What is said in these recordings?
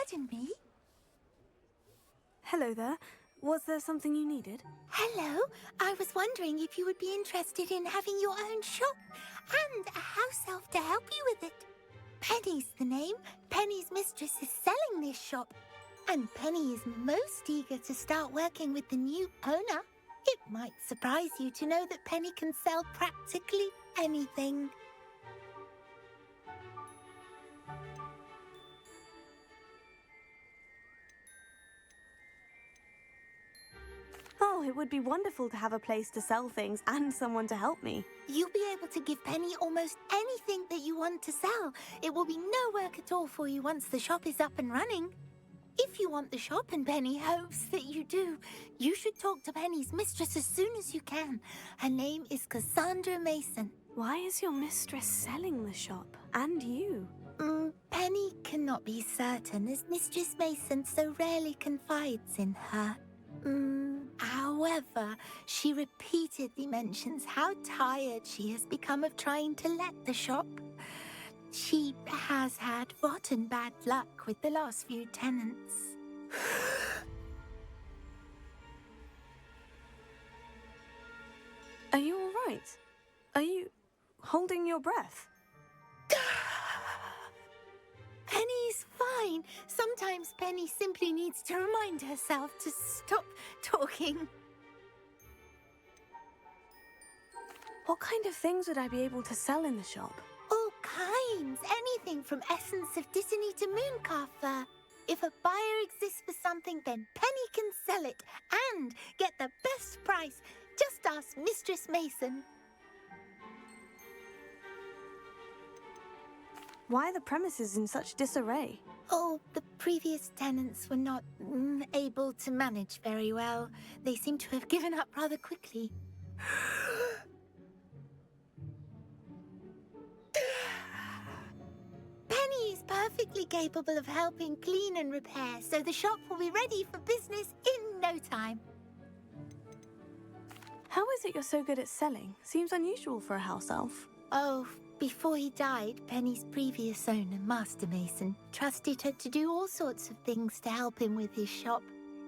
pardon me? Hello there. Was there something you needed? Hello, I was wondering if you would be interested in having your own shop and a house elf to help you with it. Penny's the name. Penny's mistress is selling this shop, and Penny is most eager to start working with the new owner. It might surprise you to know that Penny can sell practically anything. Oh, it would be wonderful to have a place to sell things and someone to help me. You'll be able to give Penny almost anything that you want to sell. It will be no work at all for you once the shop is up and running. If you want the shop and Penny hopes that you do, you should talk to Penny's mistress as soon as you can. Her name is Cassandra Mason. Why is your mistress selling the shop? And you? Penny cannot be certain, as Mistress Mason so rarely confides in her. However, she repeatedly mentions how tired she has become of trying to let the shop. She has had rotten bad luck with the last few tenants. Are you all right? Are you holding your breath? Penny's fine. Sometimes Penny simply needs to remind herself to stop talking. What kind of things would I be able to sell in the shop? All kinds. Anything from essence of Disney to mooncalf fur. If a buyer exists for something, then Penny can sell it and get the best price. Just ask Mistress Mason. Why are the premises in such disarray? Oh, the previous tenants were not able to manage very well. They seem to have given up rather quickly. Penny is perfectly capable of helping clean and repair, so the shop will be ready for business in no time. How is it you're so good at selling? Seems unusual for a house elf. Oh, before he died, Penny's previous owner, Master Mason, trusted her to do all sorts of things to help him with his shop.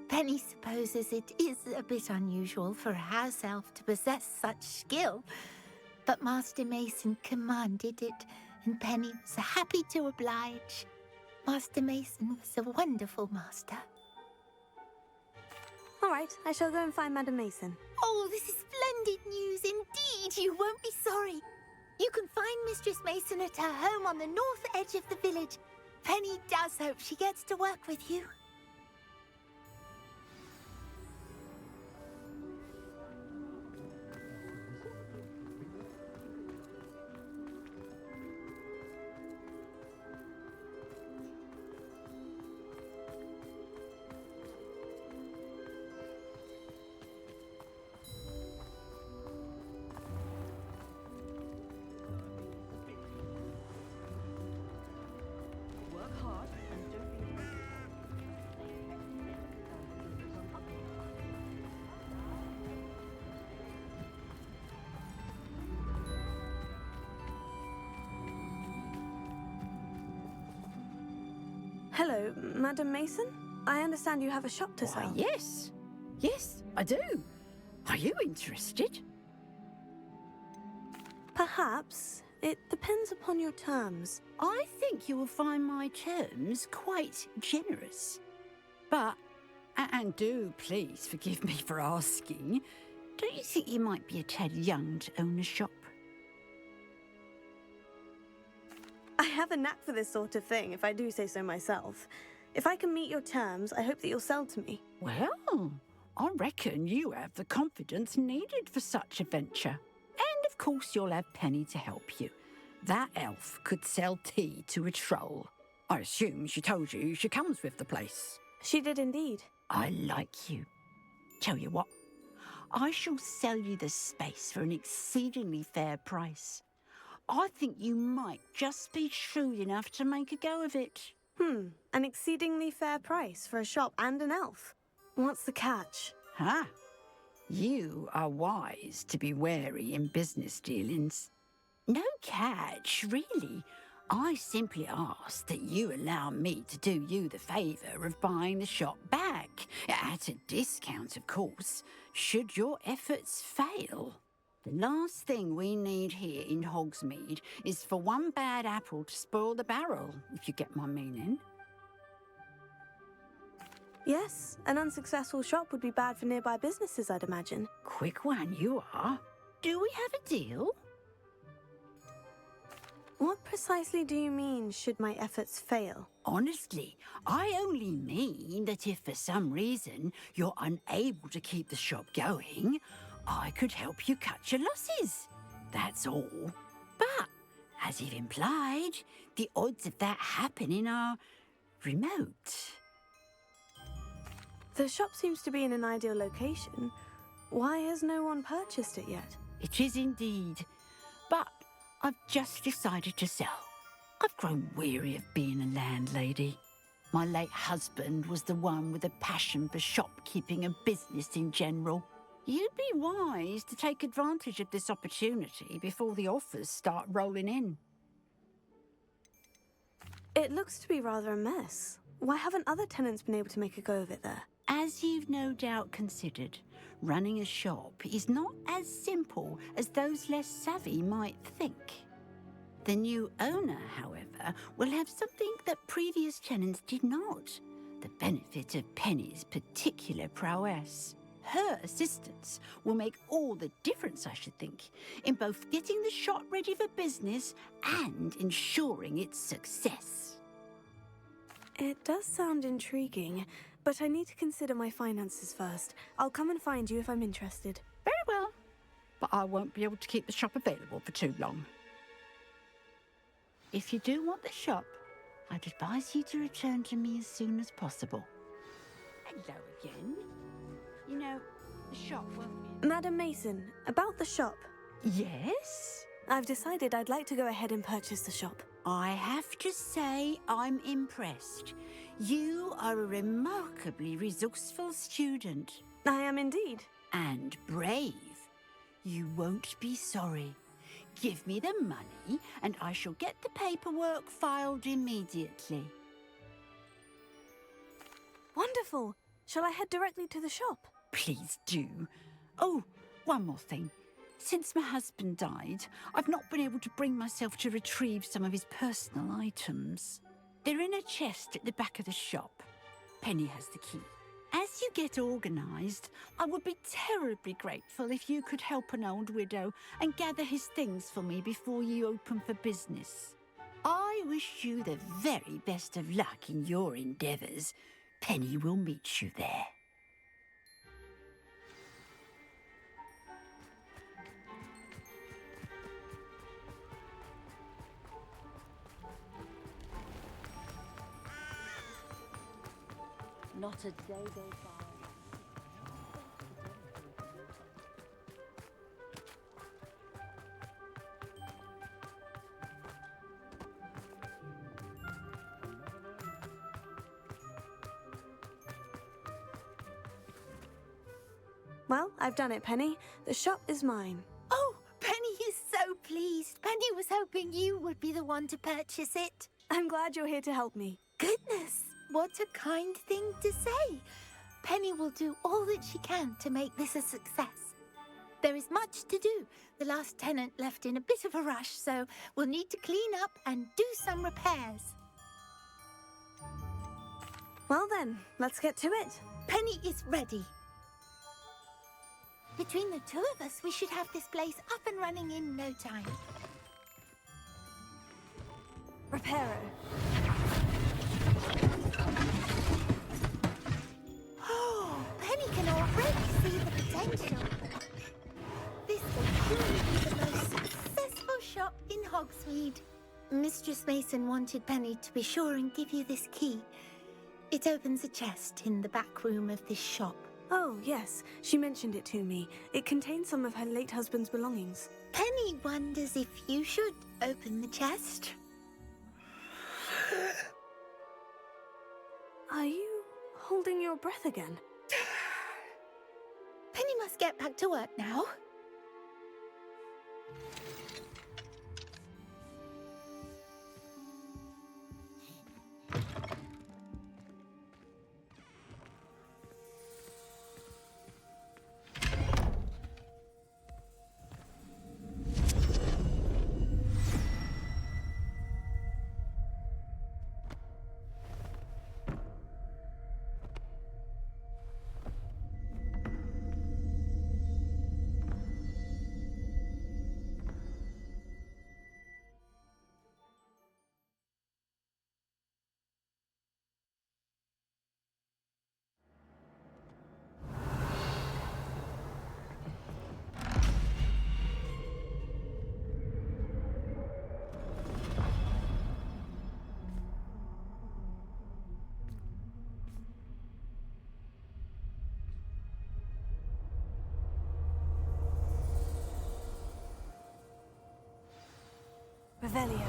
Penny supposes it is a bit unusual for a house elf to possess such skill, but Master Mason commanded it, and Penny was happy to oblige. Master Mason was a wonderful master. All right, I shall go and find Madam Mason. Oh, this is splendid news indeed. You won't be sorry. You can find Mistress Mason at her home on the north edge of the village. Penny does hope she gets to work with you. Hello, Madam Mason. I understand you have a shop to sell. Yes. Yes, I do. Are you interested? Perhaps. It depends upon your terms. I think you will find my terms quite generous. But, and do please forgive me for asking, don't you think you might be a tad young to own a shop? I have a knack for this sort of thing, if I do say so myself. If I can meet your terms, I hope that you'll sell to me. Well, I reckon you have the confidence needed for such a venture. And of course you'll have Penny to help you. That elf could sell tea to a troll. I assume she told you she comes with the place. She did indeed. I like you. Tell you what, I shall sell you the space for an exceedingly fair price. I think you might just be shrewd enough to make a go of it. An exceedingly fair price for a shop and an elf. What's the catch? Ha! You are wise to be wary in business dealings. No catch, really. I simply ask that you allow me to do you the favour of buying the shop back, at a discount, of course, should your efforts fail. The last thing we need here in Hogsmeade is for one bad apple to spoil the barrel, if you get my meaning. Yes, an unsuccessful shop would be bad for nearby businesses, I'd imagine. Quick one you are. Do we have a deal? What precisely do you mean, should my efforts fail? Honestly, I only mean that if for some reason you're unable to keep the shop going, I could help you cut your losses. That's all. But, as you've implied, the odds of that happening are remote. The shop seems to be in an ideal location. Why has no one purchased it yet? It is indeed. But I've just decided to sell. I've grown weary of being a landlady. My late husband was the one with a passion for shopkeeping and business in general. You'd be wise to take advantage of this opportunity before the offers start rolling in. It looks to be rather a mess. Why haven't other tenants been able to make a go of it there? As you've no doubt considered, running a shop is not as simple as those less savvy might think. The new owner, however, will have something that previous tenants did not, the benefit of Penny's particular prowess. Her assistance will make all the difference, I should think, in both getting the shop ready for business and ensuring its success. It does sound intriguing, but I need to consider my finances first. I'll come and find you if I'm interested. Very well, but I won't be able to keep the shop available for too long. If you do want the shop, I'd advise you to return to me as soon as possible. Hello again. You know, the shop won't be... Madam Mason, about the shop. Yes? I've decided I'd like to go ahead and purchase the shop. I have to say I'm impressed. You are a remarkably resourceful student. I am indeed. And brave. You won't be sorry. Give me the money and I shall get the paperwork filed immediately. Wonderful. Shall I head directly to the shop? Please do. Oh, one more thing. Since my husband died, I've not been able to bring myself to retrieve some of his personal items. They're in a chest at the back of the shop. Penny has the key. As you get organised, I would be terribly grateful if you could help an old widow and gather his things for me before you open for business. I wish you the very best of luck in your endeavours. Penny will meet you there. Not a day goes by. Well, I've done it, Penny. The shop is mine. Oh, Penny is so pleased. Penny was hoping you would be the one to purchase it. I'm glad you're here to help me. Goodness, what a kind thing to say. Penny will do all that she can to make this a success. There is much to do. The last tenant left in a bit of a rush, so we'll need to clean up and do some repairs. Well then, let's get to it. Penny is ready. Between the two of us, we should have this place up and running in no time. Reparo. Oh, Penny can already see the potential. This will truly be the most successful shop in Hogsmeade. Mistress Mason wanted Penny to be sure and give you this key. It opens a chest in the back room of this shop. Oh, yes. She mentioned it to me. It contains some of her late husband's belongings. Penny wonders if you should open the chest. Are you holding your breath again? Penny must get back to work now. Revelio.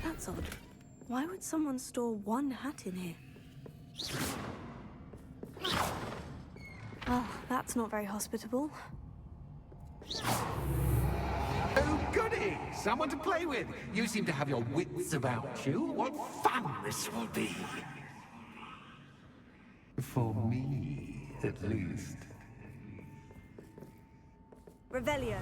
That's odd. Why would someone store one hat in here? Well, that's not very hospitable. Oh, goody! Someone to play with! You seem to have your wits about you. What fun this will be! For me, at least. Revelio.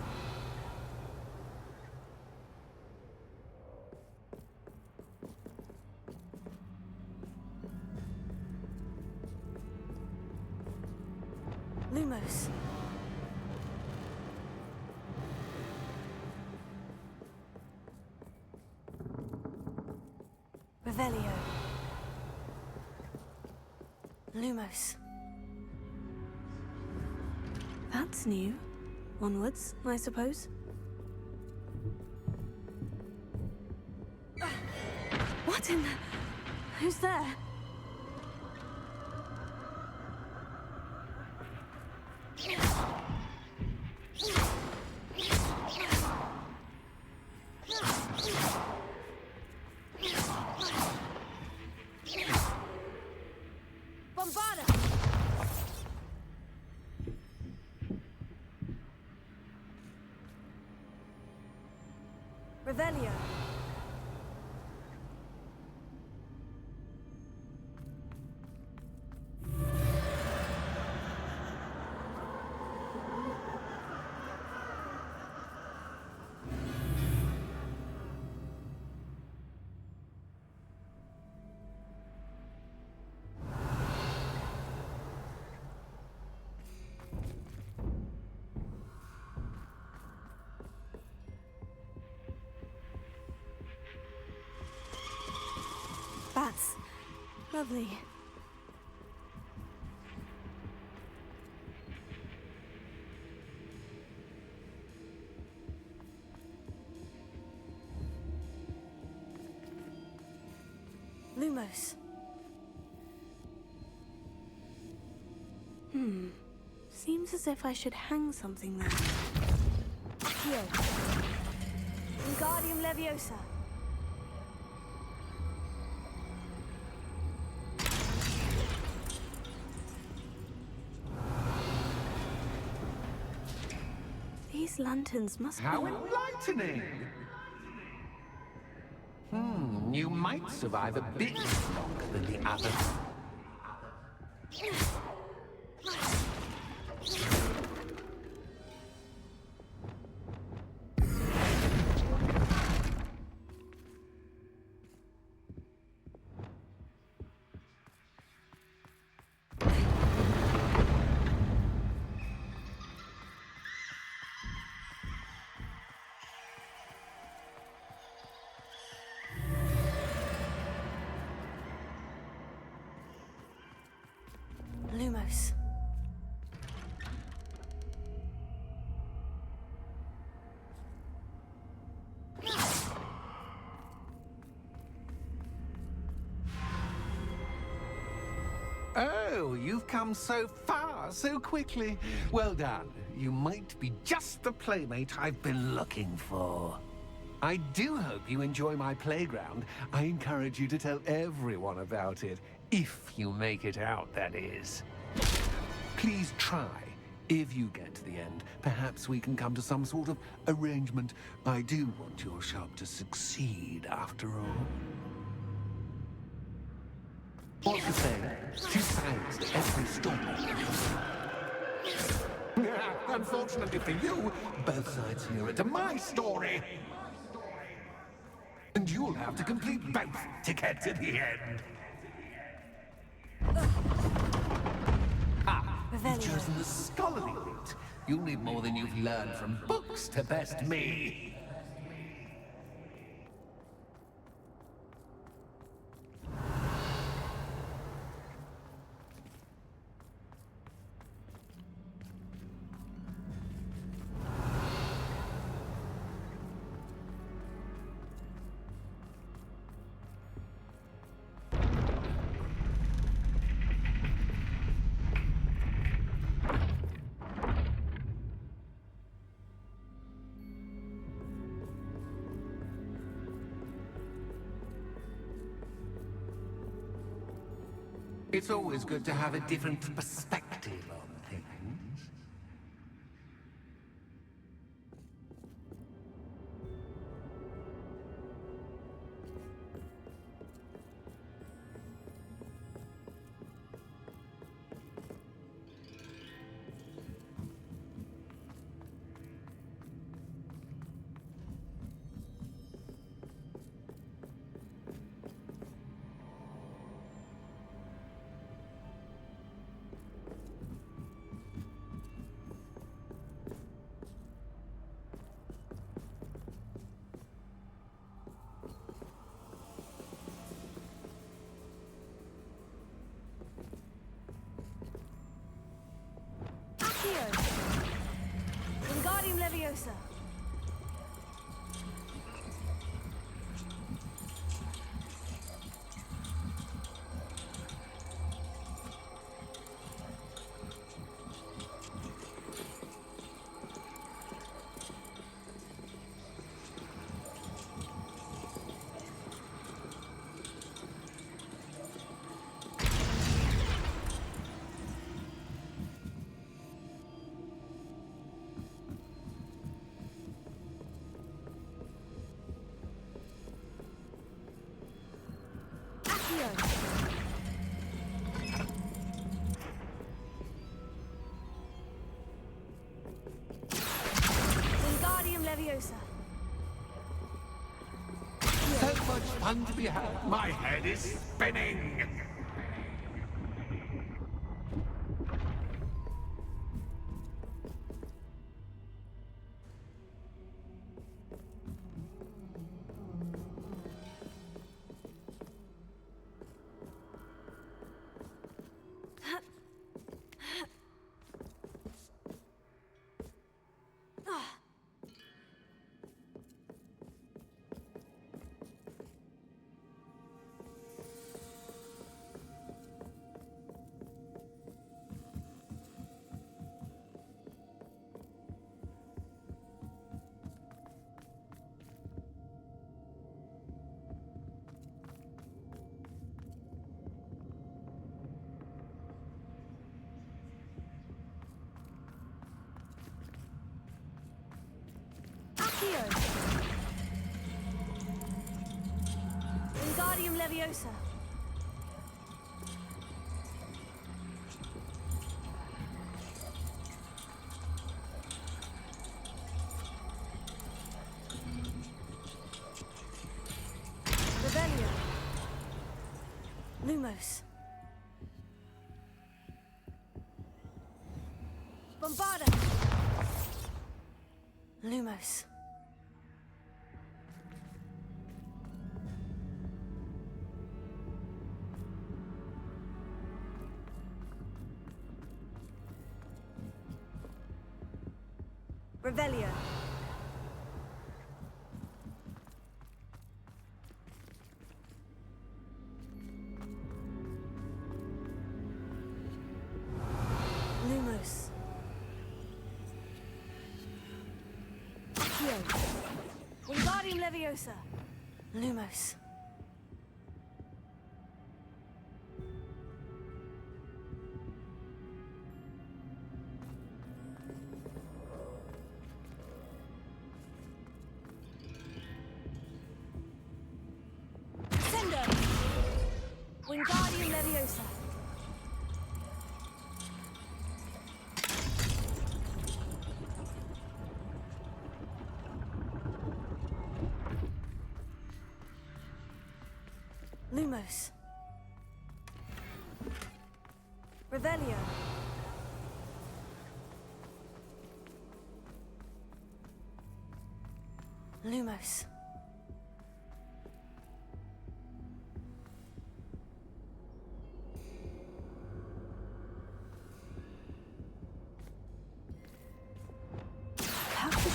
Lumos. Revelio. Lumos. That's new. Onwards, I suppose. What in the... Who's there? Revelio. Bats. Lovely. Lumos. Seems as if I should hang something there. Here. Wingardium Leviosa. These lanterns must How be... enlightening! You might survive a bit longer than the others. Lumos. Oh, you've come so far, so quickly. Well done. You might be just the playmate I've been looking for. I do hope you enjoy my playground. I encourage you to tell everyone about it. If you make it out, that is. Please try. If you get to the end, perhaps we can come to some sort of arrangement. I do want your shop to succeed, after all. What's the saying? Two sides to every story. Unfortunately for you, both sides hear it to my story. And you'll have to complete both to get to the end. You've chosen the scholarly route. You'll need more than you've learned from books to best me. It's always good to have a different perspective on things. Wingardium Leviosa. Wingardium Leviosa. So much fun to be had. My head is spinning. Wingardium Leviosa. Revelio. Lumos. Bombarda. Lumos. Revelio. Lumos. Accio. Wingardium Leviosa. Lumos. Wingardium Leviosa. Lumos. Revelio. Lumos.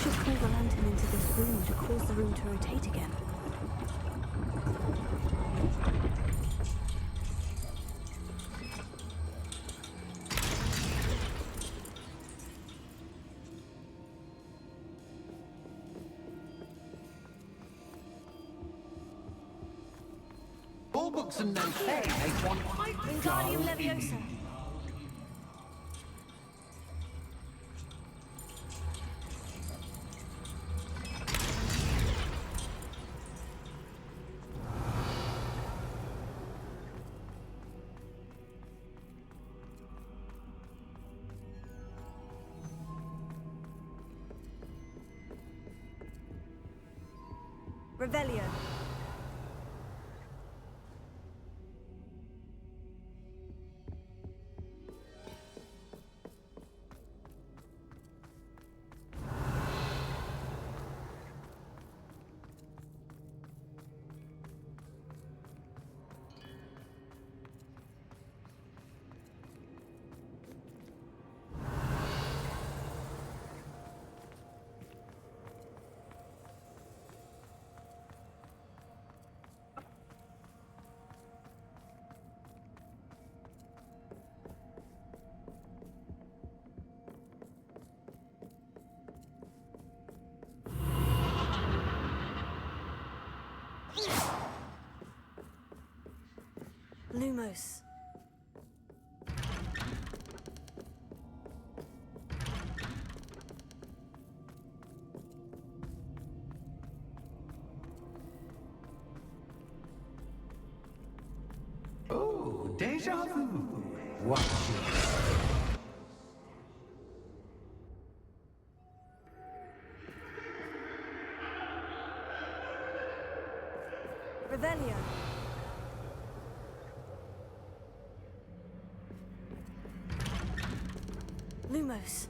Should pull the lantern into this room to cause the room to rotate again. All books and no play make one quite Wingardium dull Leviosa. indeed. Revelio. Lumos. Oh, deja vu. Watch it. Revelio. Lumos.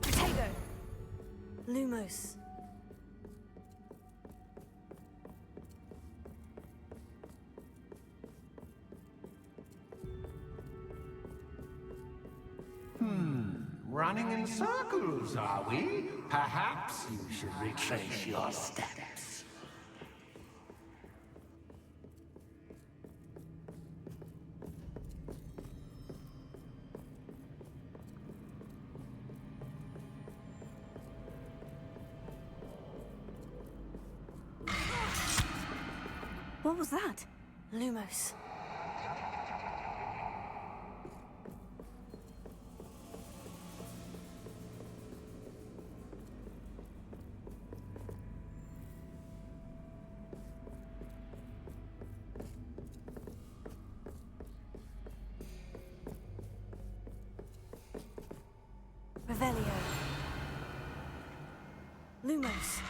Potato. Lumos. Running in circles, are we? Perhaps you should retrace your steps. What was that? Lumos. Revelio. Lumos.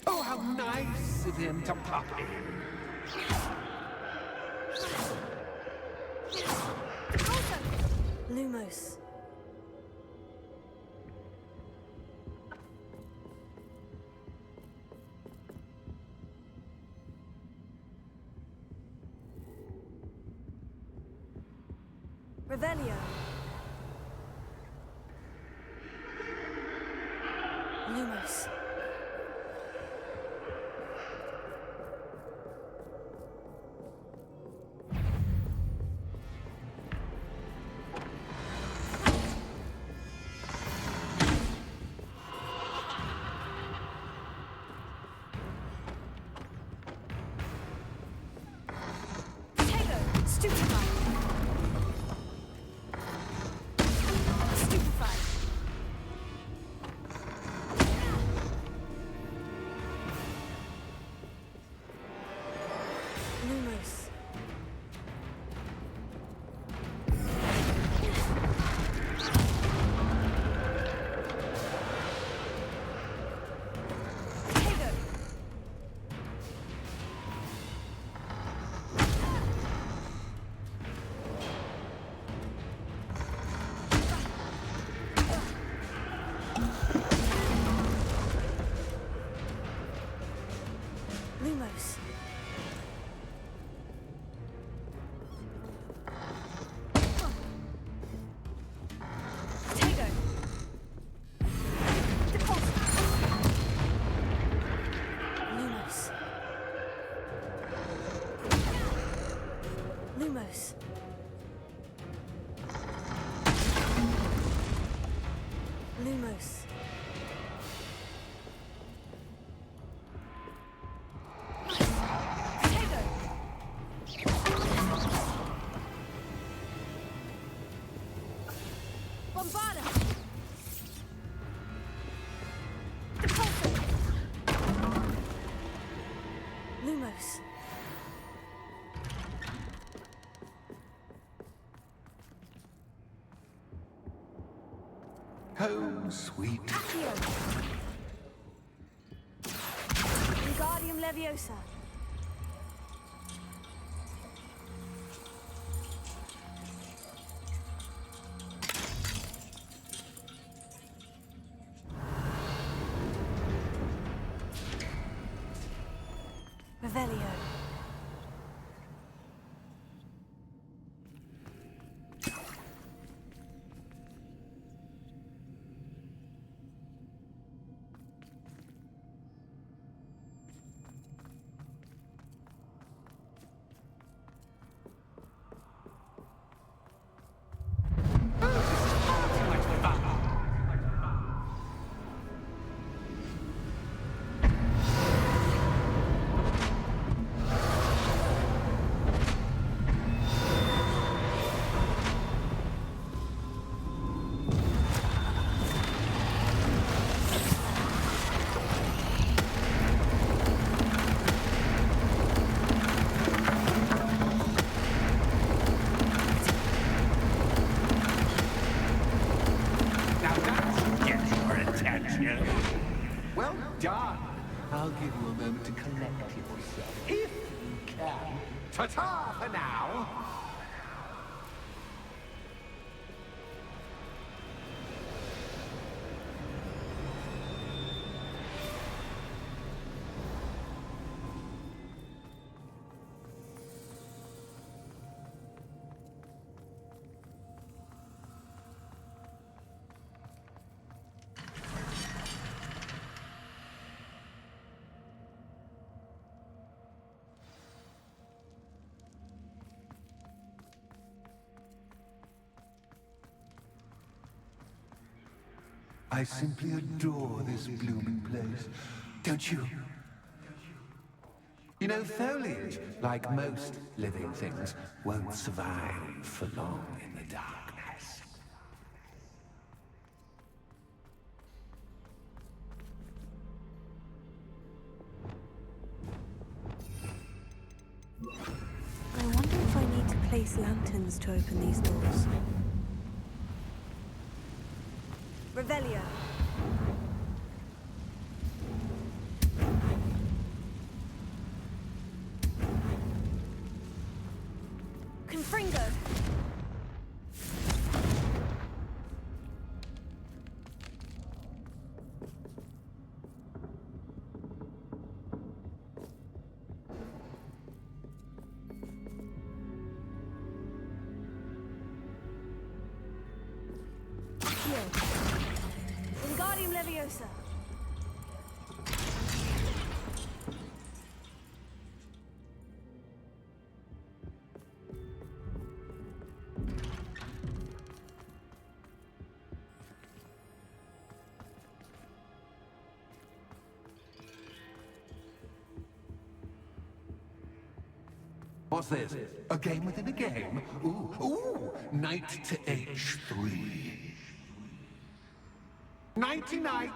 Oh, how nice of him to pop in. Lumos. Revelio. Lumos. Potato. Stupefy. Stupefy. Lumos. Lumos. Bombarda! Lumos. Oh, sweet. Accio. Wingardium Leviosa. Revelio. Now that should get your attention. Well done. I'll give you a moment to collect yourself, if you can. Ta-ta for now. I simply adore this blooming place. Don't you? You know, foliage, like most living things, won't survive for long in the darkness. I wonder if I need to place lanterns to open these doors. Revelio. Confringo. Accio. Wingardium Leviosa. What's this? A game within a game? Ooh, knight to H3. Nighty-night.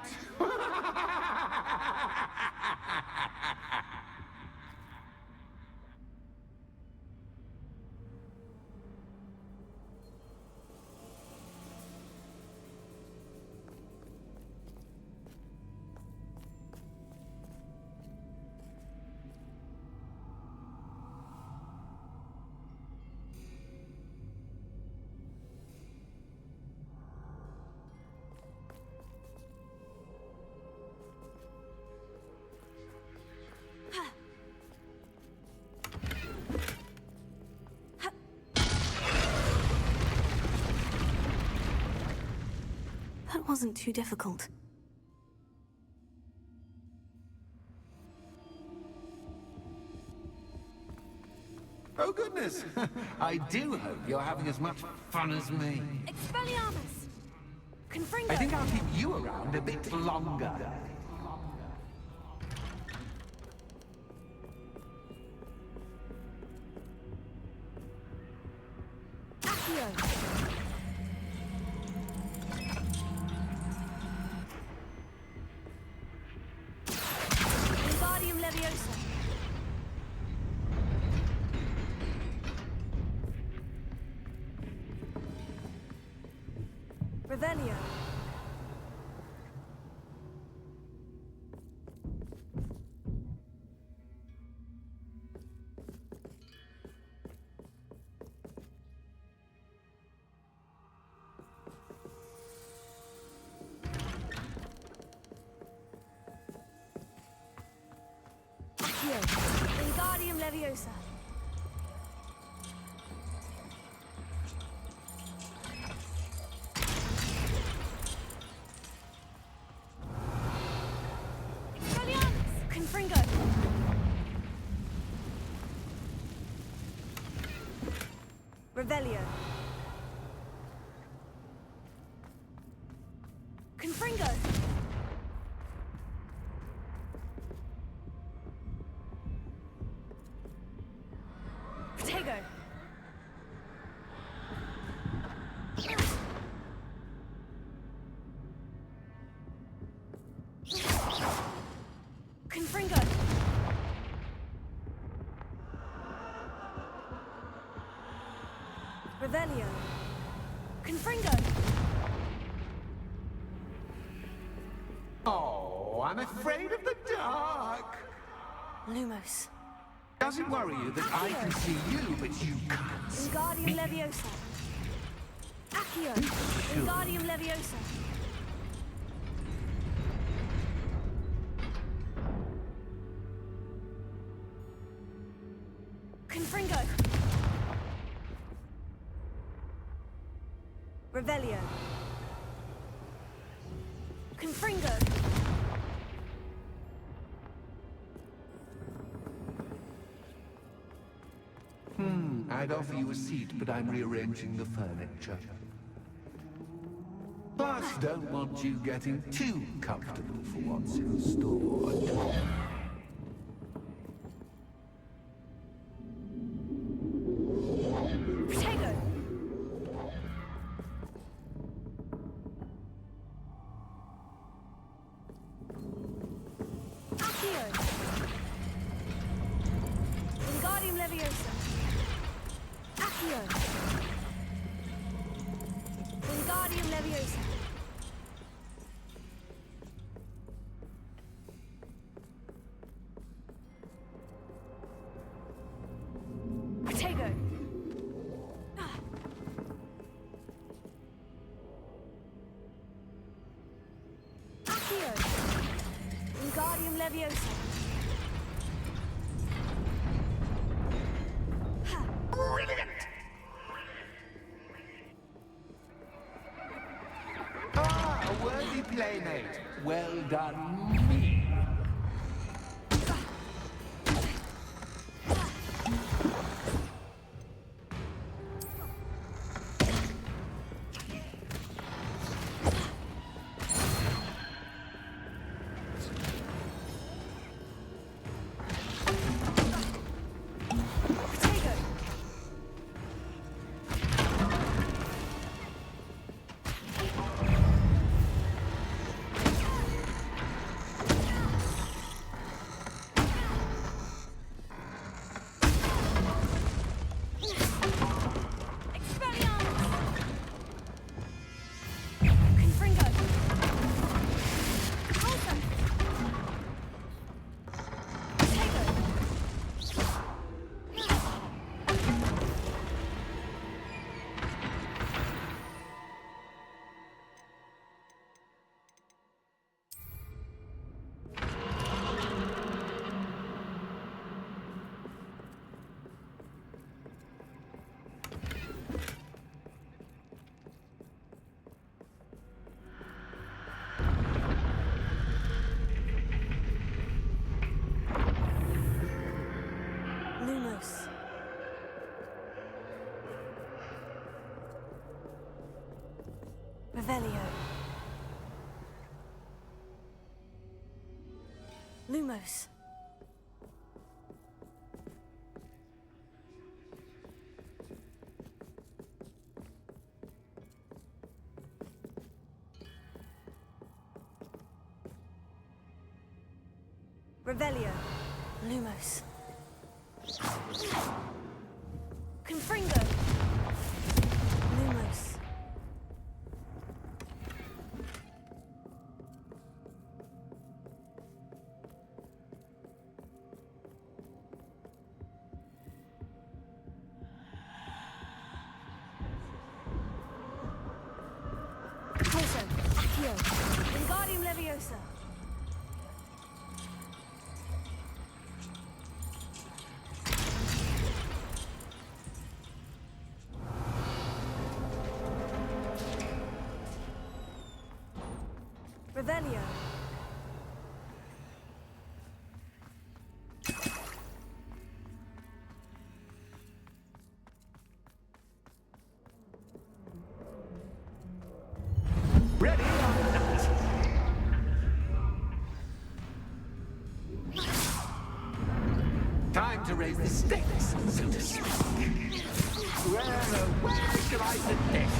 That wasn't too difficult. Oh, goodness. I do hope you're having as much fun as me. Expelliarmus! Confringo! I think I'll keep you around a bit longer. Accio! Wingardium Leviosa! Revelio! Accio! Wingardium Leviosa! Expelliarmus! Confringo! Revelio! Confringo! Protego! Confringo! Revelio! Confringo! Oh, I'm afraid of the dark. Lumos! Does it worry you that I can see you, but you can't see Wingardium me? Leviosa! Accio! Wingardium Leviosa! Confringo! Revelio! Confringo! I'd offer you a seat, but I'm rearranging the furniture. Plus, don't want you getting too comfortable for what's in store. Protego! Accio! Wingardium Leviosa! Accio! Wingardium Leviosa! Protego! Accio! Wingardium Leviosa! Ah, a worthy playmate. Well done, me. Protego! Expelliarmus! Confringo! Halter! Protego! Lumos! Revelio. Lumos. Revelio. Lumos. Confringo. Lumos. Corso. Accio. Wingardium Leviosa. Revelio. Ready or not? Time to raise the stakes, so to speak. Where shall I put this?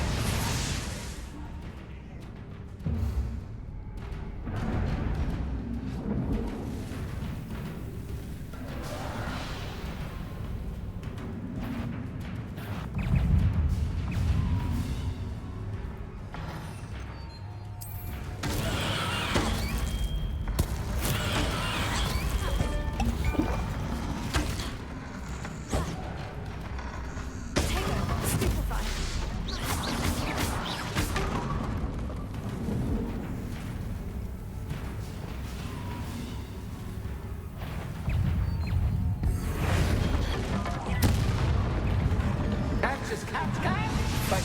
But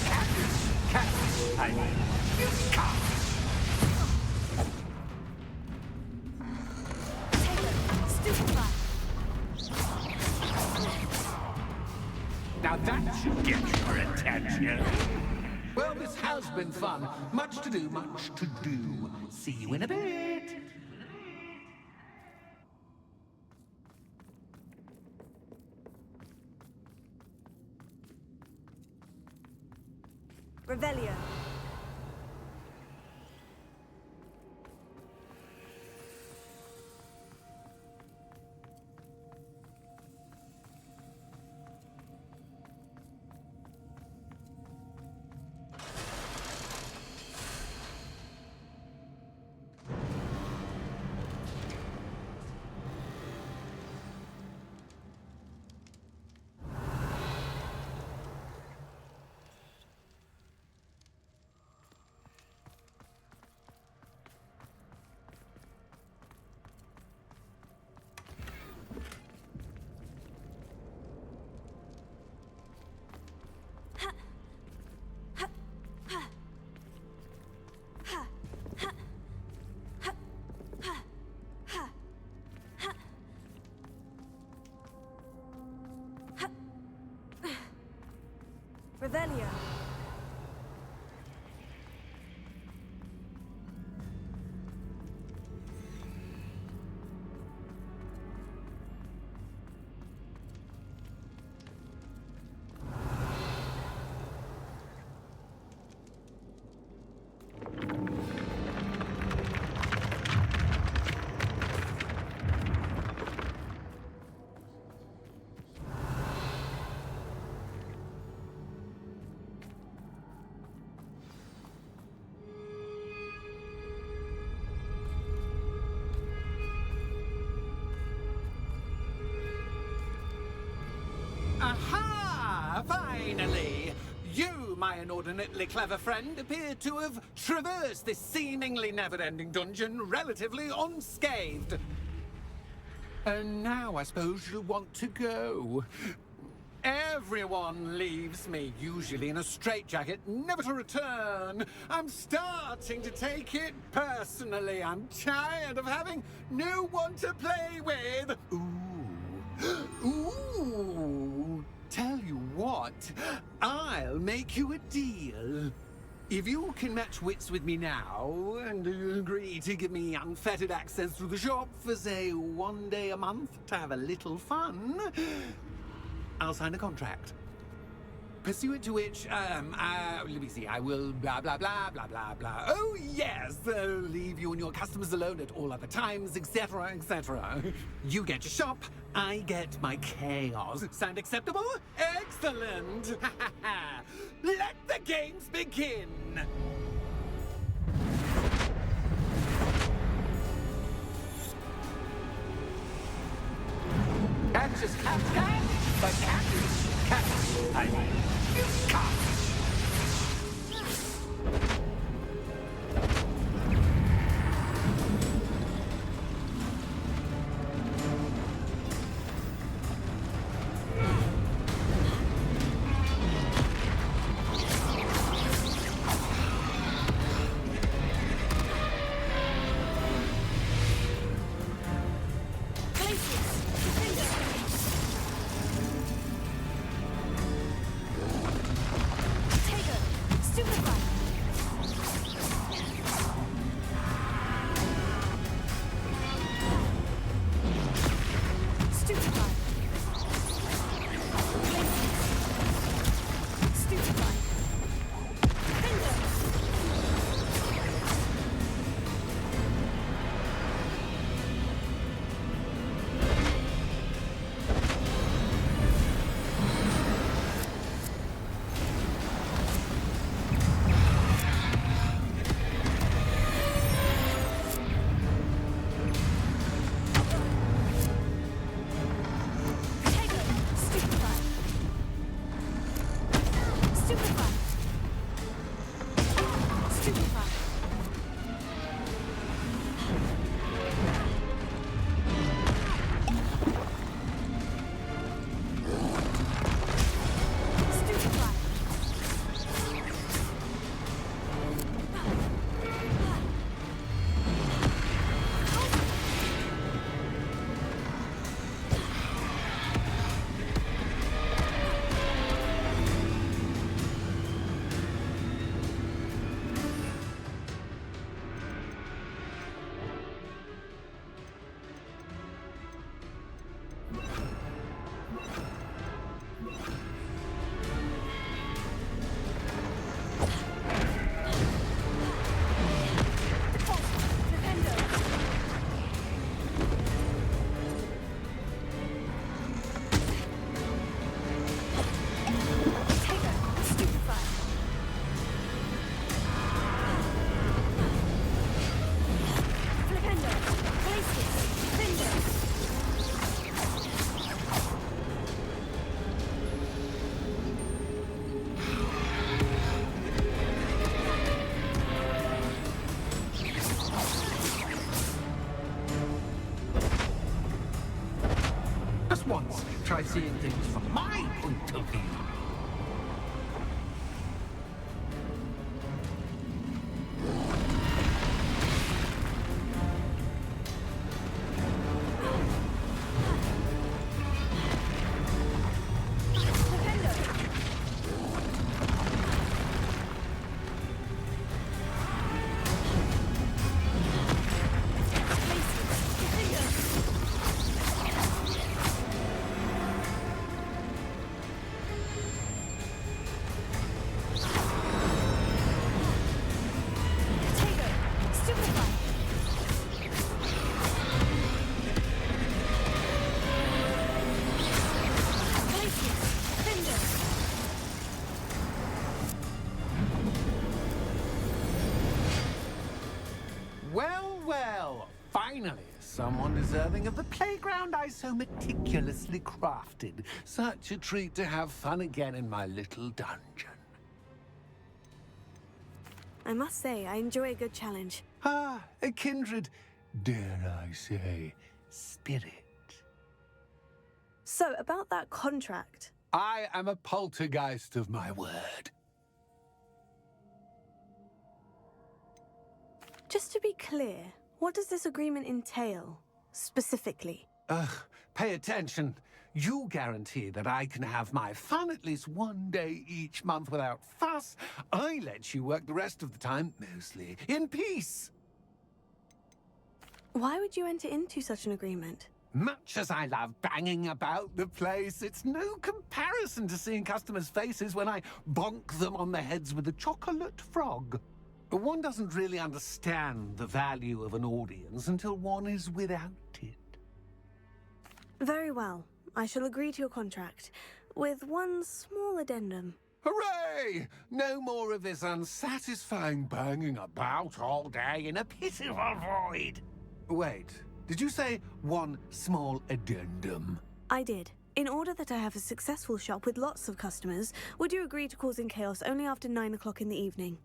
cat, I mean, you can't. Now that should get your attention. Well, this has been fun. Much to do, much to do. See you in a bit. Revelio. Revelio. Aha! Finally! You, my inordinately clever friend, appear to have traversed this seemingly never-ending dungeon relatively unscathed. And now I suppose you'll want to go. Everyone leaves me, usually in a straitjacket, never to return. I'm starting to take it personally. I'm tired of having no one to play with. Ooh. Ooh. Tell you what, I'll make you a deal. If you can match wits with me now, and agree to give me unfettered access to the shop for, say, 1 day a month to have a little fun, I'll sign a contract. Pursuant to which, let me see, I will blah, blah, blah, blah, blah, blah. Oh, yes, leave you and your customers alone at all other times, etc., etc. You get your shop, I get my chaos. Sound acceptable? Excellent! Let the games begin! Catch is catch, but catch is catch. I mean, you catch. Once, try seeing things from my point of view. Well, finally, someone deserving of the playground I so meticulously crafted. Such a treat to have fun again in my little dungeon. I must say, I enjoy a good challenge. Ah, a kindred, dare I say, spirit. So, about that contract. I am a poltergeist of my word. Just to be clear, what does this agreement entail, specifically? Pay attention. You guarantee that I can have my fun at least one day each month without fuss. I let you work the rest of the time, mostly in peace. Why would you enter into such an agreement? Much as I love banging about the place, it's no comparison to seeing customers' faces when I bonk them on the heads with a chocolate frog. One doesn't really understand the value of an audience until one is without it. Very well. I shall agree to your contract, with one small addendum. Hooray! No more of this unsatisfying banging about all day in a pitiful void. Wait, did you say one small addendum? I did. In order that I have a successful shop with lots of customers, would you agree to causing chaos only after 9 o'clock in the evening?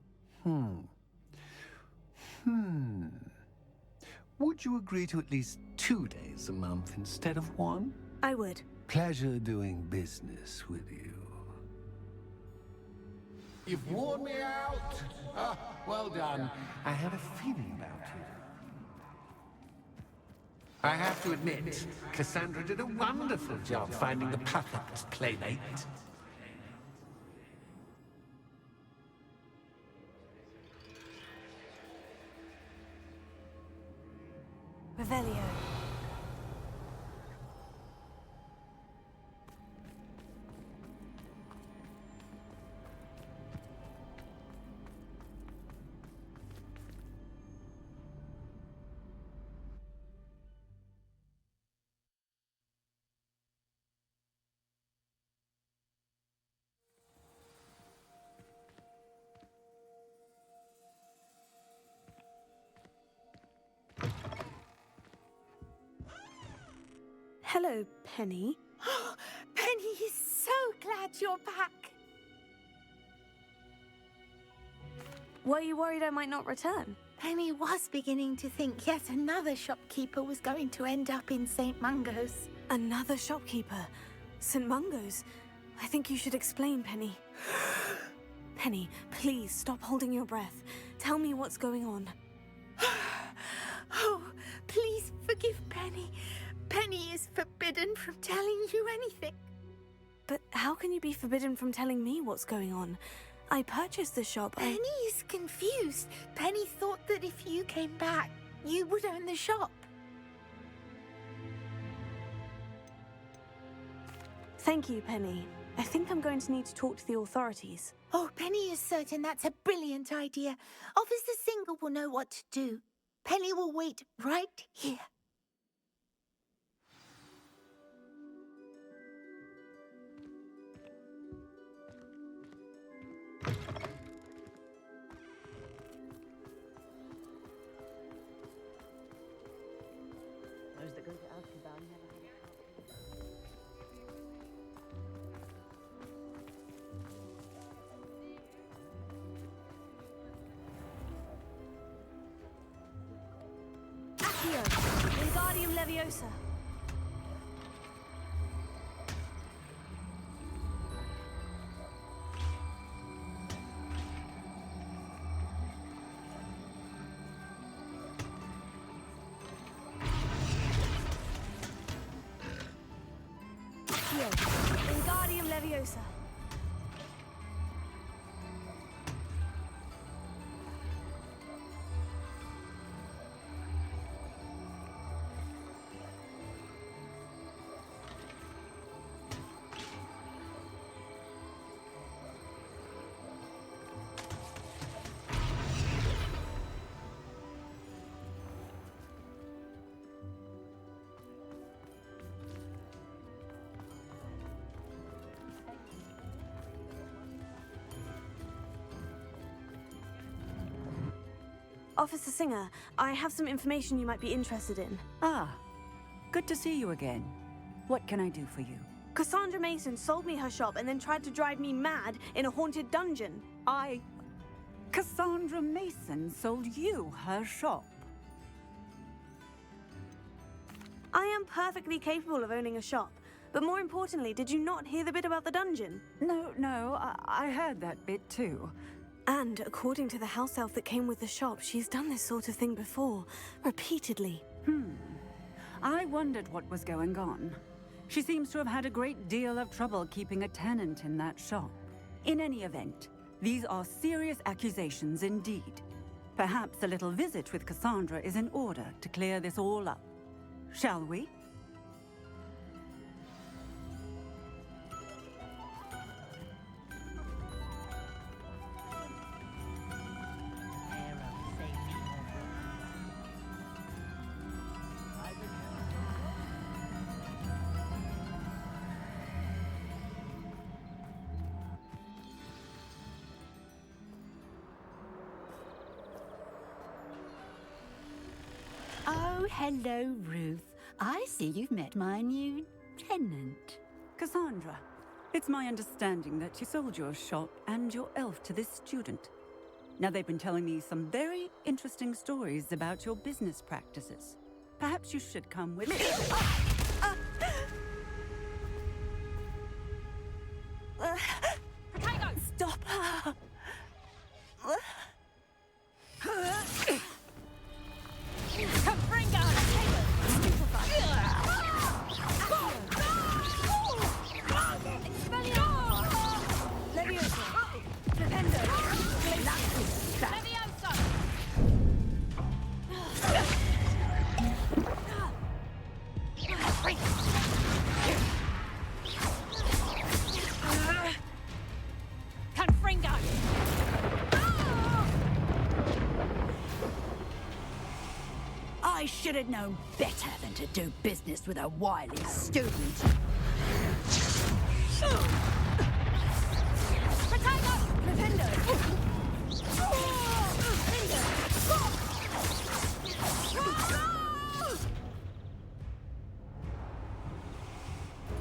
Would you agree to at least 2 days a month instead of one? I would. Pleasure doing business with you. You've worn me out. Ah, well done. I had a feeling about it. I have to admit, Cassandra did a wonderful job finding the perfect playmate. Revelio. Hello, Penny. Penny is so glad you're back. Were you worried I might not return? Penny was beginning to think yet another shopkeeper was going to end up in St. Mungo's. Another shopkeeper? St. Mungo's? I think you should explain, Penny. Penny, please stop holding your breath. Tell me what's going on. Oh, please forgive Penny. Penny is forbidden from telling you anything. But how can you be forbidden from telling me what's going on? I purchased the shop. Penny is confused. Penny thought that if you came back, you would own the shop. Thank you, Penny. I think I'm going to need to talk to the authorities. Oh, Penny is certain that's a brilliant idea. Officer Singer will know what to do. Penny will wait right here. Accio, Wingardium Leviosa. Accio, Wingardium Leviosa. Officer Singer, I have some information you might be interested in. Ah, good to see you again. What can I do for you? Cassandra Mason sold me her shop and then tried to drive me mad in a haunted dungeon. Cassandra Mason sold you her shop. I am perfectly capable of owning a shop. But more importantly, did you not hear the bit about the dungeon? No, I heard that bit too. And according to the house elf that came with the shop, she's done this sort of thing before, repeatedly. I wondered what was going on. She seems to have had a great deal of trouble keeping a tenant in that shop. In any event, these are serious accusations indeed. Perhaps a little visit with Cassandra is in order to clear this all up. Shall we? Oh, hello, Ruth. I see you've met my new tenant. Cassandra, it's my understanding that you sold your shop and your elf to this student. Now, they've been telling me some very interesting stories about your business practices. Perhaps you should come with me. Stop her! I should have known better than to do business with a wily student.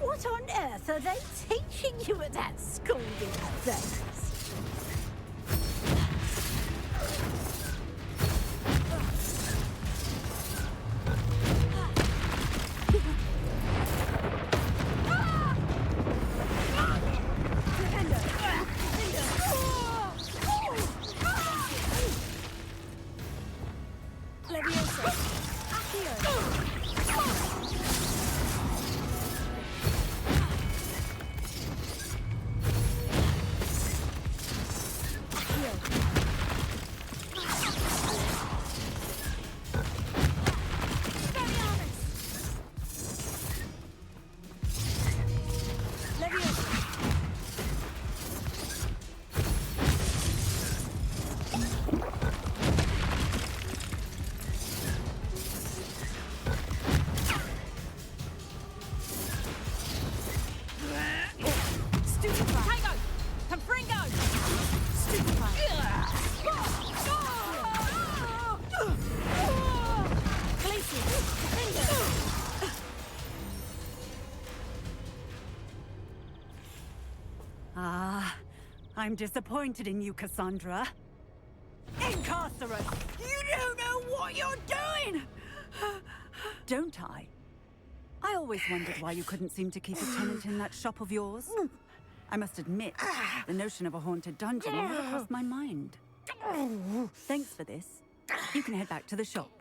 What on earth are they teaching you at that school these days? I'm disappointed in you, Cassandra. Incarcerate! You don't know what you're doing! Don't I? I always wondered why you couldn't seem to keep a tenant in that shop of yours. I must admit, the notion of a haunted dungeon never crossed my mind. Thanks for this. You can head back to the shop.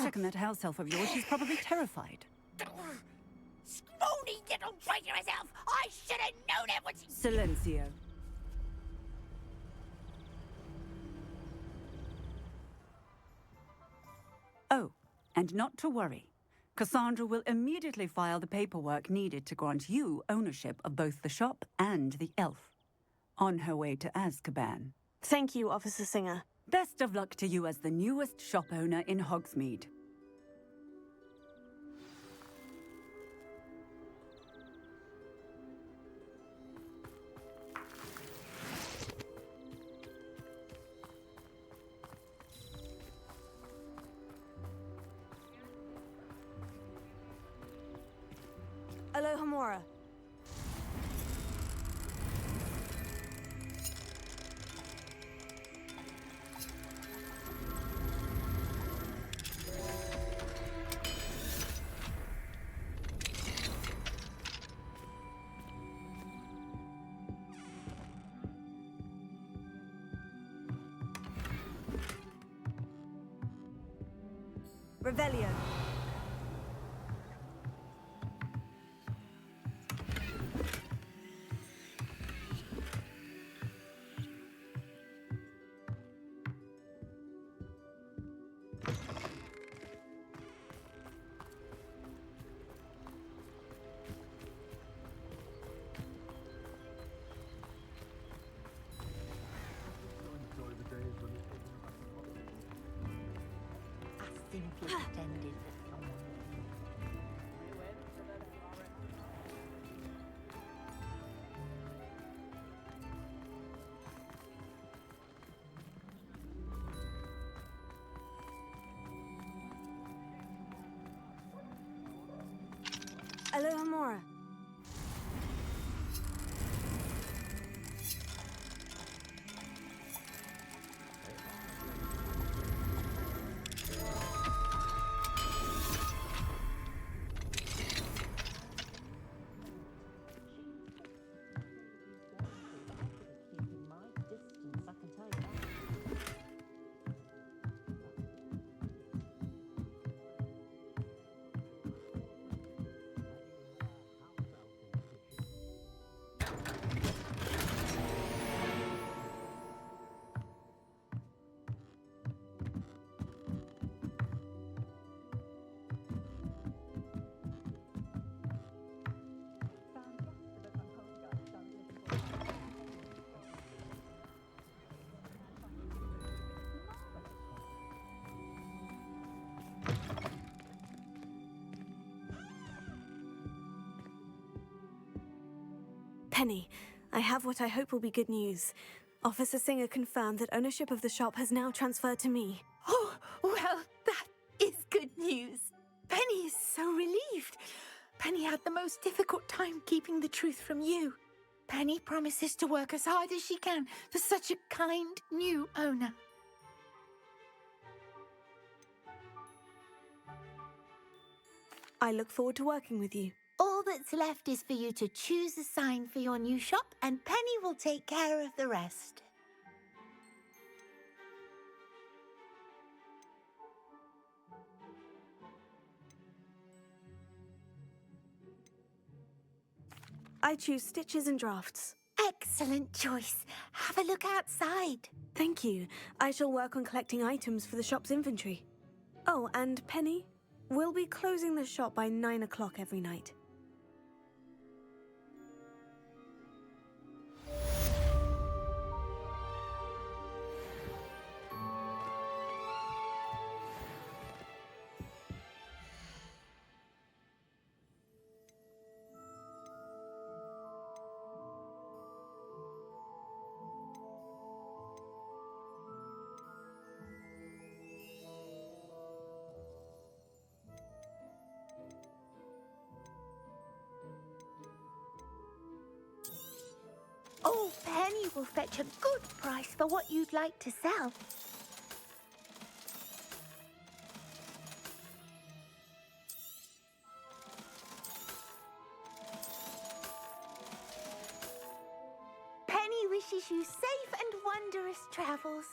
Second that house elf of yours, she's probably terrified. Scrawny little traitor herself! I should have known it was... Silencio. Oh, and not to worry. Cassandra will immediately file the paperwork needed to grant you ownership of both the shop and the elf. On her way to Azkaban. Thank you, Officer Singer. Best of luck to you as the newest shop owner in Hogsmeade. Alohomora. Revelio. simply pretended that someone... Aloha Mora. Penny, I have what I hope will be good news. Officer Singer confirmed that ownership of the shop has now transferred to me. Oh, well, that is good news. Penny is so relieved. Penny had the most difficult time keeping the truth from you. Penny promises to work as hard as she can for such a kind new owner. I look forward to working with you. All that's left is for you to choose a sign for your new shop, and Penny will take care of the rest. I choose stitches and drafts. Excellent choice. Have a look outside. Thank you. I shall work on collecting items for the shop's inventory. Oh, and Penny, we'll be closing the shop by 9 o'clock every night. Oh, Penny will fetch a good price for what you'd like to sell. Penny wishes you safe and wondrous travels.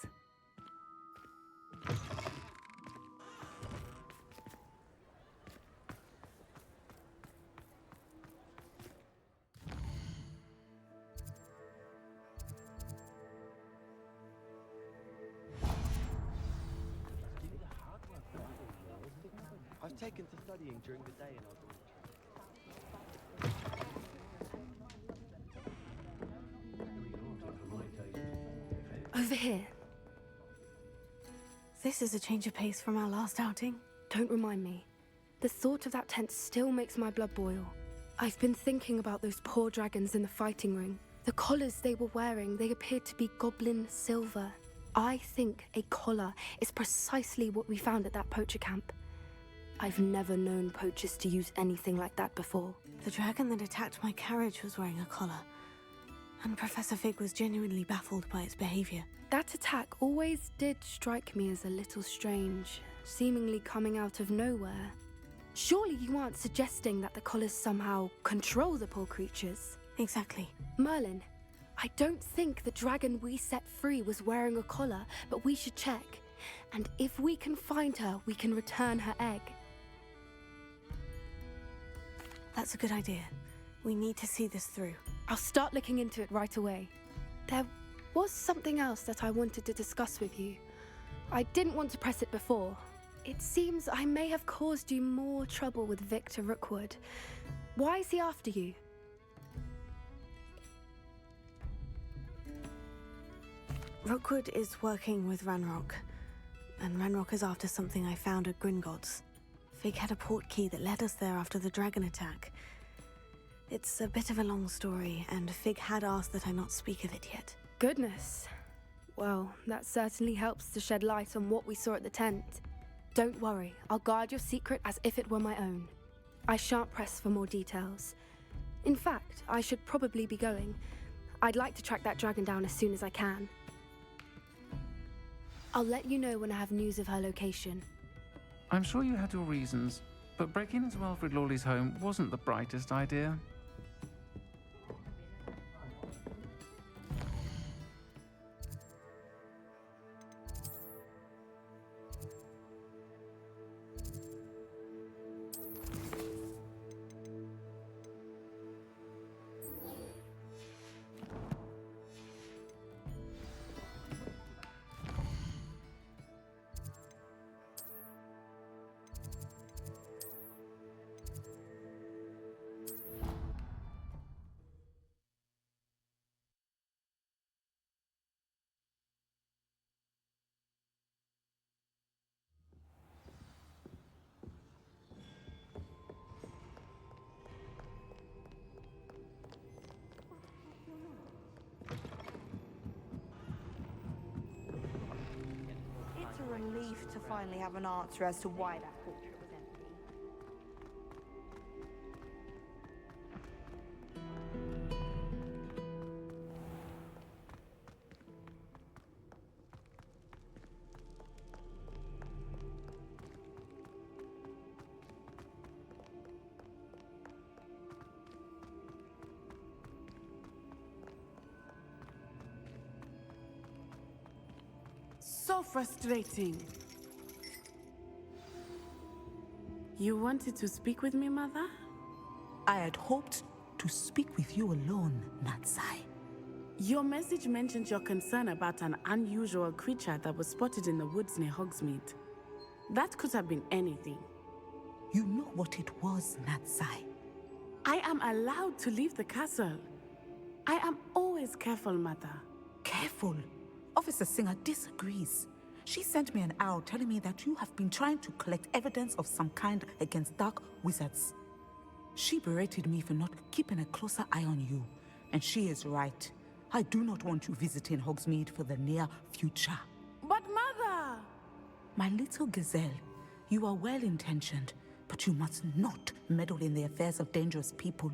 I've taken to studying during the day in our dormitory. Over here. This is a change of pace from our last outing. Don't remind me. The thought of that tent still makes my blood boil. I've been thinking about those poor dragons in the fighting ring. The collars they were wearing, they appeared to be goblin silver. I think a collar is precisely what we found at that poacher camp. I've never known poachers to use anything like that before. The dragon that attacked my carriage was wearing a collar, and Professor Fig was genuinely baffled by its behavior. That attack always did strike me as a little strange, seemingly coming out of nowhere. Surely you aren't suggesting that the collars somehow control the poor creatures? Exactly. Merlin, I don't think the dragon we set free was wearing a collar, but we should check. And if we can find her, we can return her egg. That's a good idea. We need to see this through. I'll start looking into it right away. There was something else that I wanted to discuss with you. I didn't want to press it before. It seems I may have caused you more trouble with Victor Rookwood. Why is he after you? Rookwood is working with Ranrock. and Ranrock is after something I found at Gringotts. Fig had a portkey that led us there after the dragon attack. It's a bit of a long story, and Fig had asked that I not speak of it yet. Goodness. Well, that certainly helps to shed light on what we saw at the tent. Don't worry, I'll guard your secret as if it were my own. I shan't press for more details. In fact, I should probably be going. I'd like to track that dragon down as soon as I can. I'll let you know when I have news of her location. I'm sure you had your reasons, but breaking into Wilfred Lawley's home wasn't the brightest idea. It's a relief to finally have an answer as to why that portrait was empty. So frustrating. You wanted to speak with me, Mother? I had hoped to speak with you alone, Natsai. Your message mentioned your concern about an unusual creature that was spotted in the woods near Hogsmeade. That could have been anything. You know what it was, Natsai. I am allowed to leave the castle. I am always careful, Mother. Careful. Officer Singer disagrees. She sent me an owl telling me that you have been trying to collect evidence of some kind against dark wizards. She berated me for not keeping a closer eye on you, and she is right. I do not want you visiting Hogsmeade for the near future. But Mother! My little gazelle, you are well-intentioned, but you must not meddle in the affairs of dangerous people.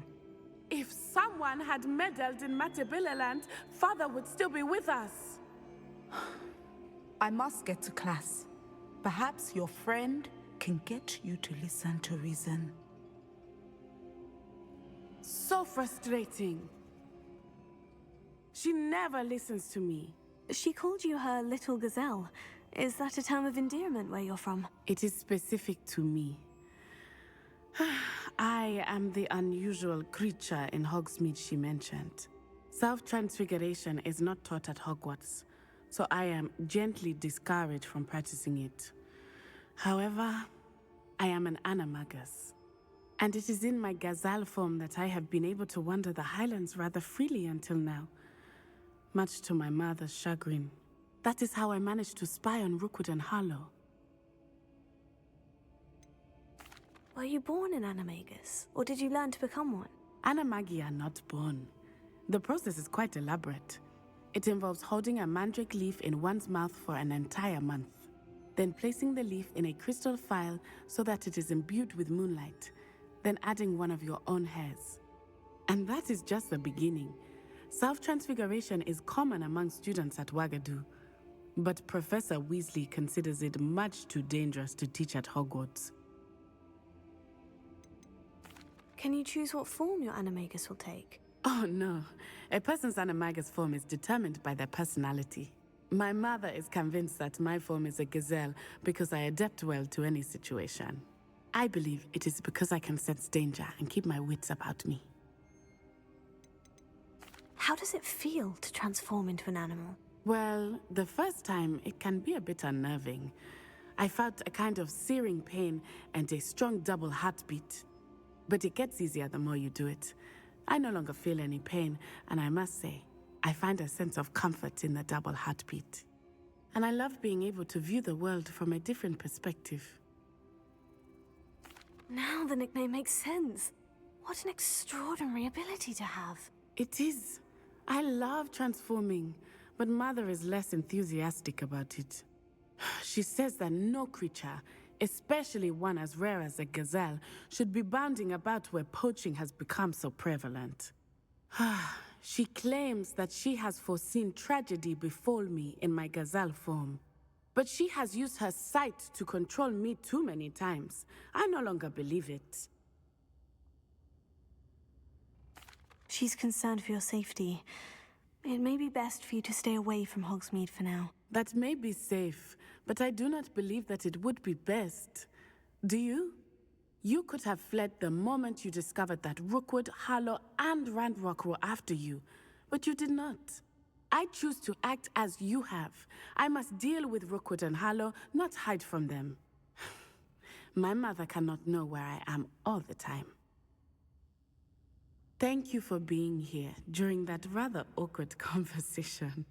If someone had meddled in Matabeleland, Father would still be with us. I must get to class. Perhaps your friend can get you to listen to reason. So frustrating. She never listens to me. She called you her little gazelle. Is that a term of endearment where you're from? It is specific to me. I am the unusual creature in Hogsmeade she mentioned. Self-transfiguration is not taught at Hogwarts, so I am gently discouraged from practicing it. However, I am an animagus, and it is in my gazelle form that I have been able to wander the Highlands rather freely until now, much to my mother's chagrin. That is how I managed to spy on Rookwood and Harlow. Were you born an animagus, or did you learn to become one? Animagi are not born. The process is quite elaborate. It involves holding a mandrake leaf in one's mouth for an entire month, then placing the leaf in a crystal phial so that it is imbued with moonlight, then adding one of your own hairs. And that is just the beginning. Self-transfiguration is common among students at Wagadu, but Professor Weasley considers it much too dangerous to teach at Hogwarts. Can you choose what form your animagus will take? Oh no, a person's animagus form is determined by their personality. My mother is convinced that my form is a gazelle because I adapt well to any situation. I believe it is because I can sense danger and keep my wits about me. How does it feel to transform into an animal? Well, the first time it can be a bit unnerving. I felt a kind of searing pain and a strong double heartbeat. But it gets easier the more you do it. I no longer feel any pain, and I must say, I find a sense of comfort in the double heartbeat. and I love being able to view the world from a different perspective. Now the nickname makes sense. What an extraordinary ability to have. It is. I love transforming, but Mother is less enthusiastic about it. She says that no creature, especially one as rare as a gazelle, should be bounding about where poaching has become so prevalent. She claims that she has foreseen tragedy befall me in my gazelle form. But she has used her sight to control me too many times. I no longer believe it. She's concerned for your safety. It may be best for you to stay away from Hogsmeade for now. That may be safe, but I do not believe that it would be best. Do you? You could have fled the moment you discovered that Rookwood, Harlow, and Ranrock were after you, but you did not. I choose to act as you have. I must deal with Rookwood and Harlow, not hide from them. My mother cannot know where I am all the time. Thank you for being here during that rather awkward conversation.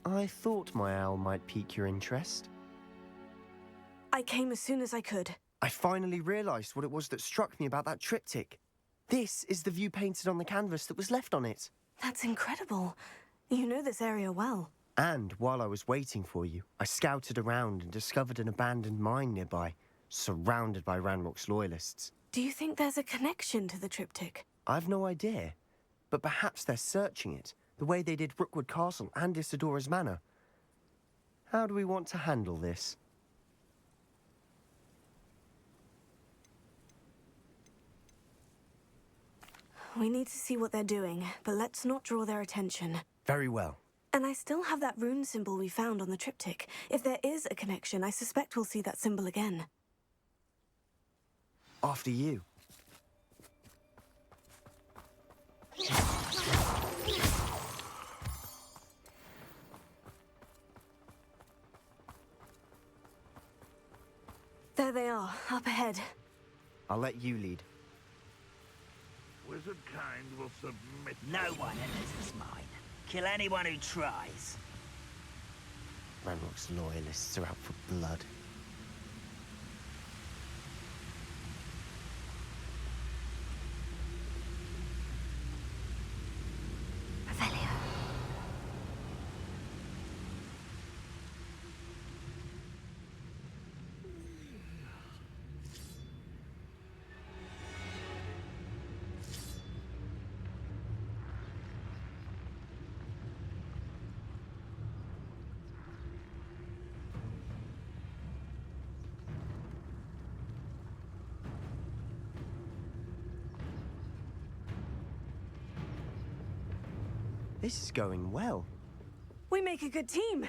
I thought my owl might pique your interest. I came as soon as I could. I finally realised what it was that struck me about that triptych. This is the view painted on the canvas that was left on it. That's incredible. You know this area well. And while I was waiting for you, I scouted around and discovered an abandoned mine nearby, surrounded by Ranrock's loyalists. Do you think there's a connection to the triptych? I've no idea, but perhaps they're searching it, the way they did Rookwood Castle and Isidora's Manor. How do we want to handle this? We need to see what they're doing, but let's not draw their attention. Very well. And I still have that rune symbol we found on the triptych. If there is a connection, I suspect we'll see that symbol again. After you. There they are, up ahead. I'll let you lead. Wizard kind will submit. No one enters this mine. Kill anyone who tries. Ranrock's loyalists are out for blood. This is going well. We make a good team.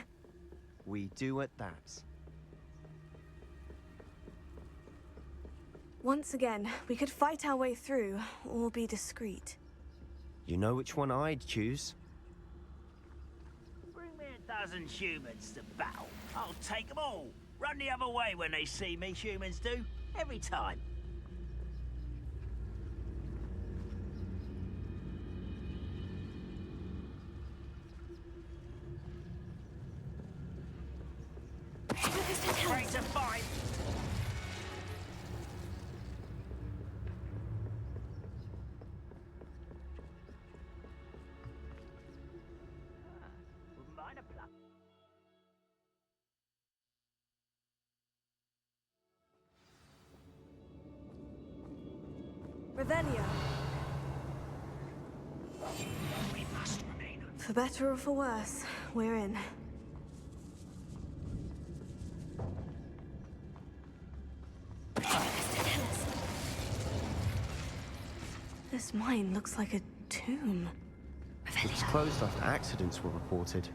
We do at that. Once again, we could fight our way through, or be discreet. You know which one I'd choose. Bring me 1,000 humans to battle. I'll take them all. Run the other way when they see me, humans do. Every time. ready to fight. Wouldn't mind a pluck. Revelio. We must remain. For better or for worse, we're in. This mine looks like a tomb. It was closed after accidents were reported.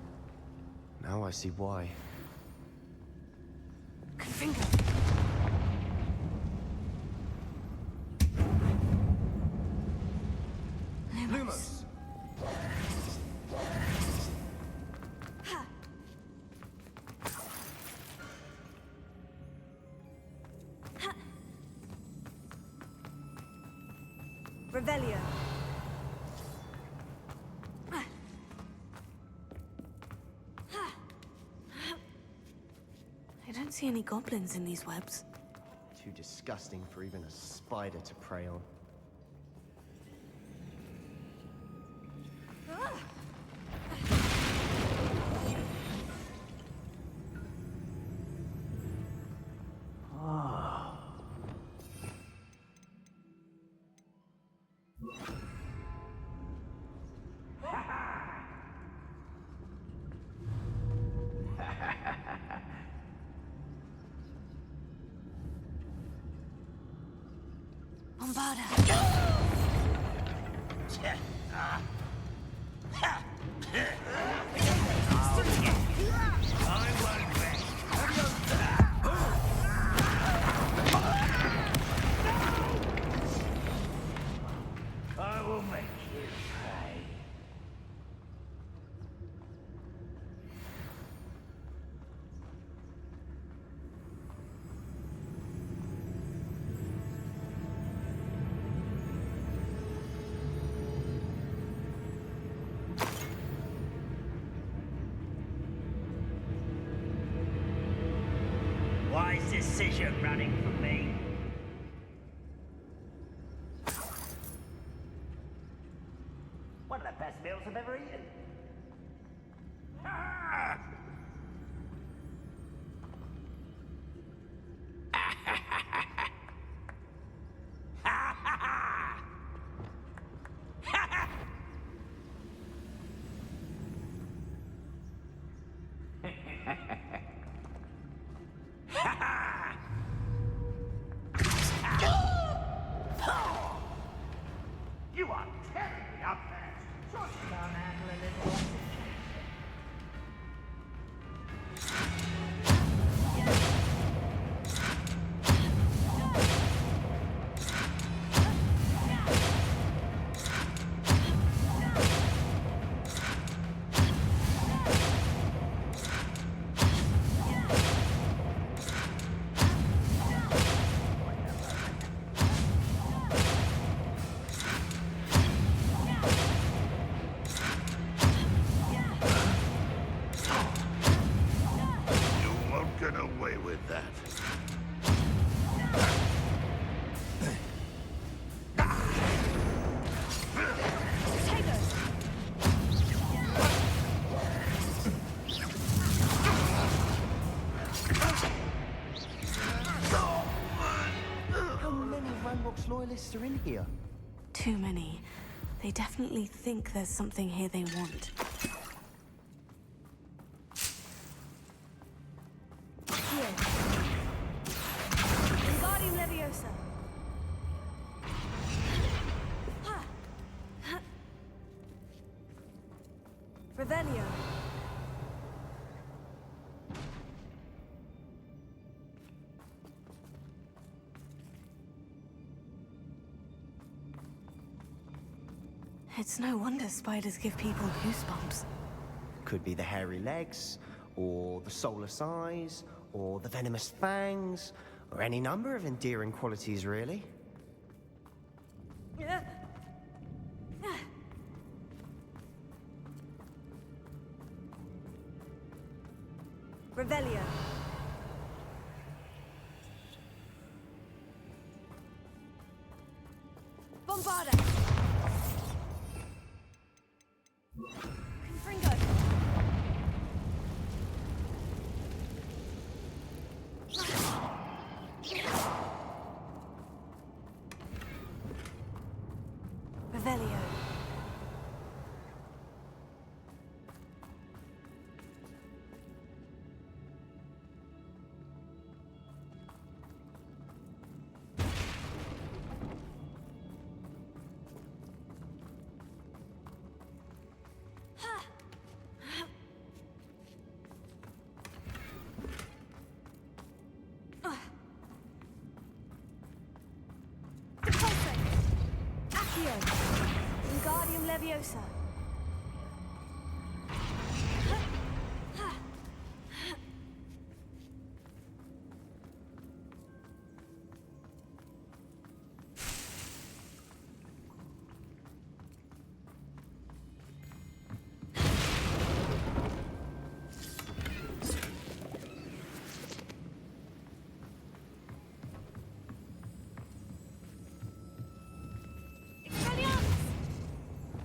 Now I see why. Finger. Lumos! Revelio. I don't see any goblins in these webs. Too disgusting for even a spider to prey on. I will make you pay. Wise decision running from me. One of the best meals I've ever eaten. You are terribly up there. Sort of down handle a little. You won't get away with that. How many Ranrock's loyalists are in here? Too many. They definitely think there's something here they want. Here. Wingardium Leviosa. Revelio. It's no wonder spiders give people goosebumps. Could be the hairy legs, or the soulless eyes, or the venomous fangs, or any number of endearing qualities, really. Revelio. Wingardium Leviosa.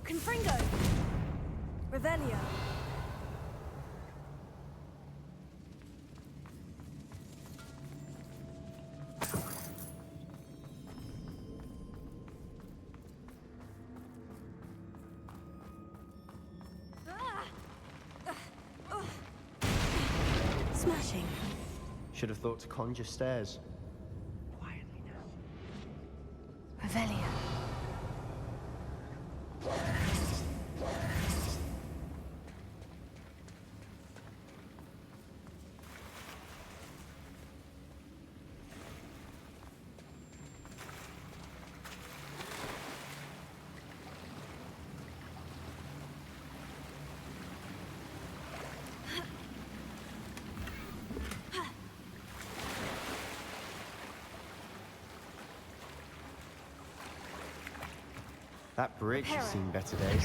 Confringo! Revelio! Smashing. Should have thought to conjure stairs. Quietly now. Revelio. That bridge has seen better days.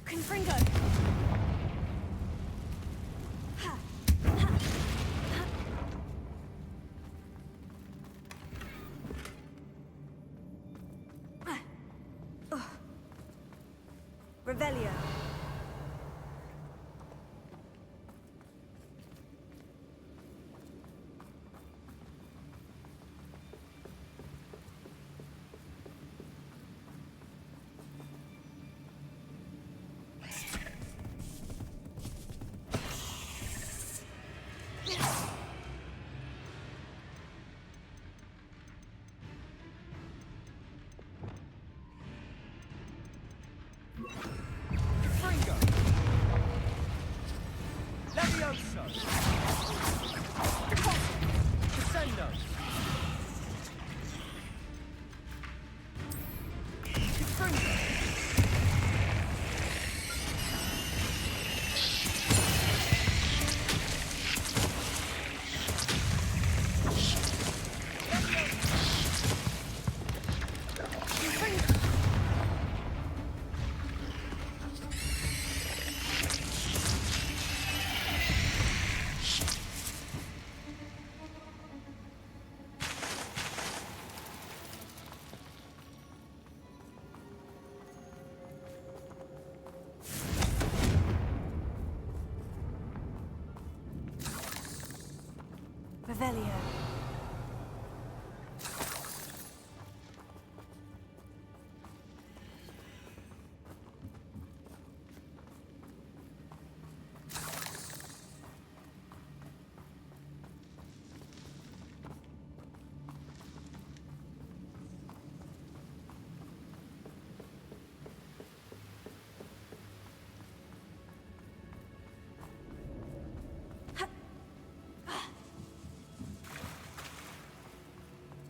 Confringo! Revelio. Revelio.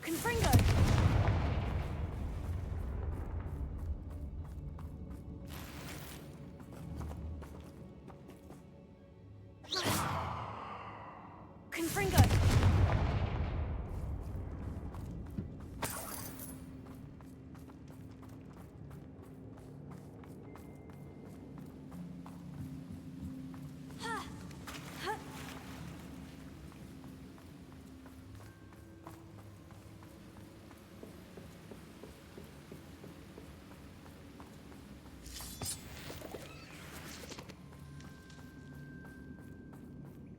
Confringo! Confringo!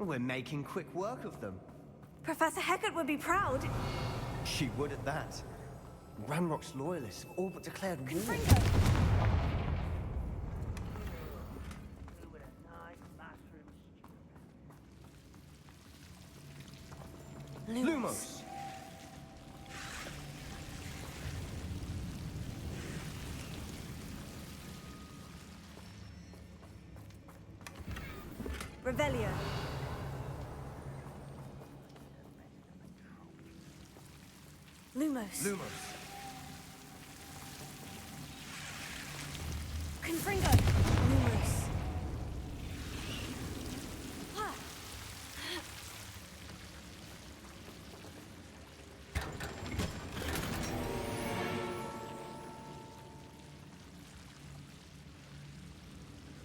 We're making quick work of them. Professor Hecat would be proud. She would at that. Ranrock's loyalists have all but declared war. Confringo! Lumos! Revelio. Lumos. Lumos. Confringo. Lumos.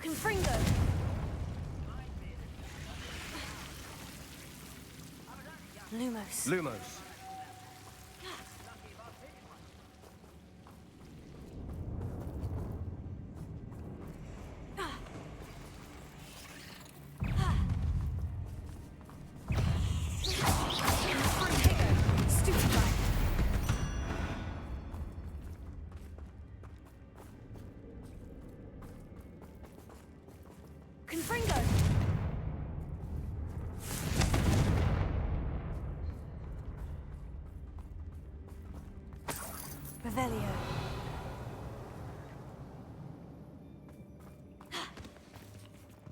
Confringo. Lumos. Lumos. Confringo. Revelio.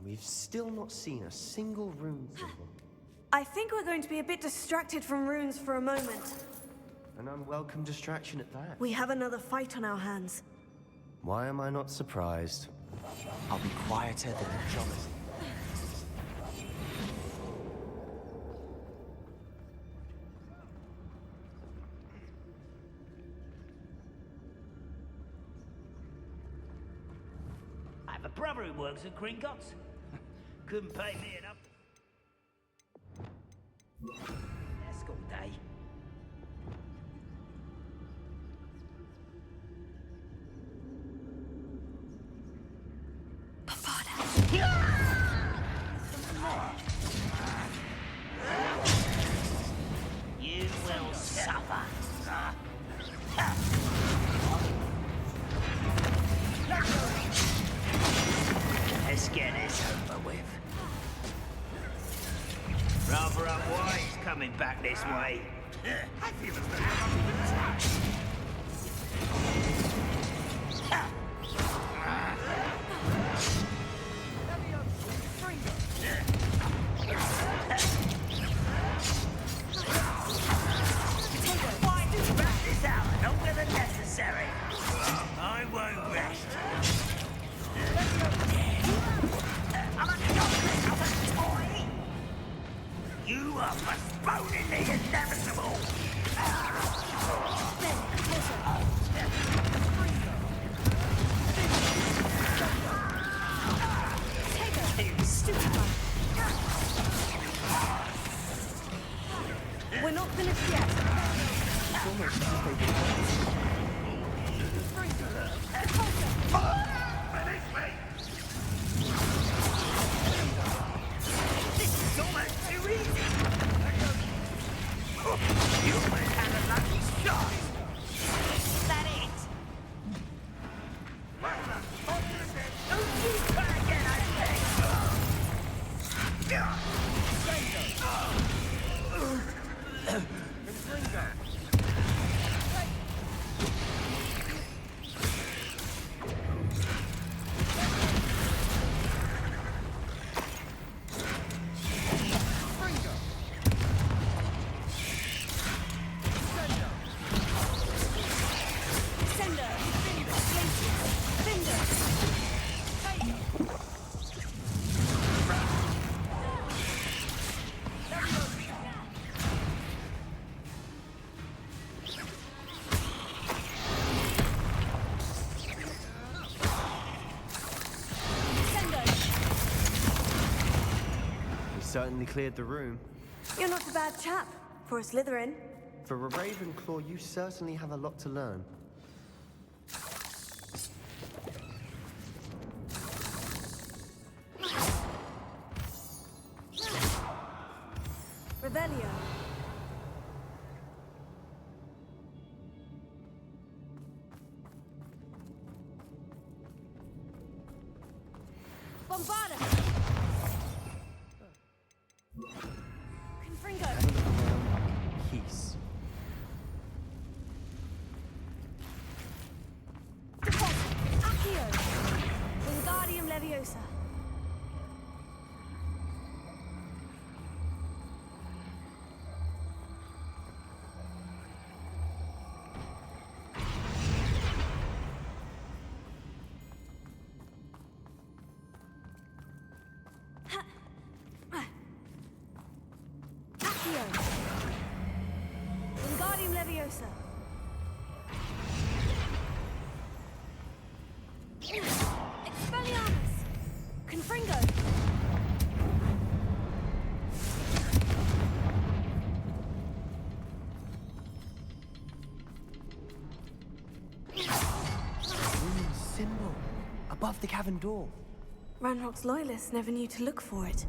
We've still not seen a single rune symbol. I think we're going to be a bit distracted from runes for a moment. An unwelcome distraction at that. We have another fight on our hands. Why am I not surprised? I'll be quieter than a Jonathan. I have a brother who works at Gringotts. Couldn't pay me enough. Desk all day. You will suffer. Let's get this over with. Rather unwise coming back this way. I feel as though I'm under attack. Why do you back this out longer than necessary? I won't rest. I'm a chocolate of a toy. You are postponing the inevitable. We're not finished yet. It's almost as if they've been This is almost too easy. You almost had a lucky shot. Is that it? Don't you try again, I certainly cleared the room. You're not a bad chap for a Slytherin. For a Ravenclaw, you certainly have a lot to learn. Revelio. Bombarda. Confringo. Have a look around. Peace. Accio. Wingardium Leviosa. closer. Expelliarmus! Confringo! Rune symbol above the cavern door. Ranrock's loyalists never knew to look for it.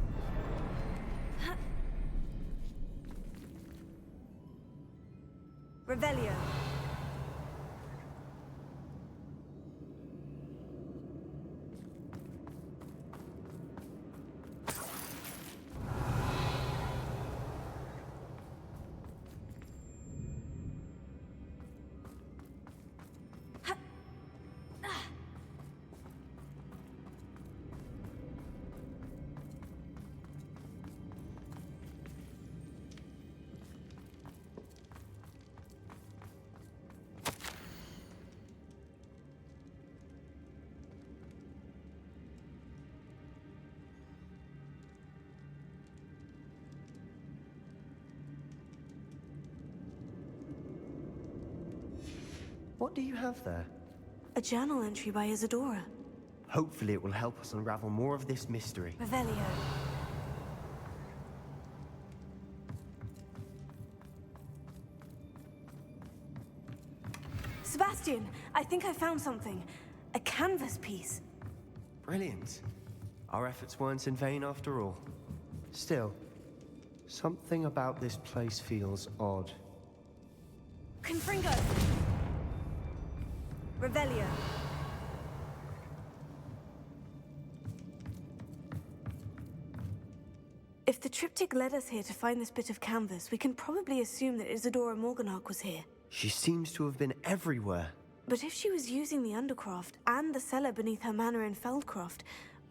Revelio. What do you have there? A journal entry by Isadora. Hopefully it will help us unravel more of this mystery. Revelio. Sebastian, I think I found something. A canvas piece. Brilliant. Our efforts weren't in vain after all. Still, something about this place feels odd. Confringo. Revelio. If the triptych led us here to find this bit of canvas, we can probably assume that Isadora Morganach was here. She seems to have been everywhere. But if she was using the Undercroft and the cellar beneath her manor in Feldcroft,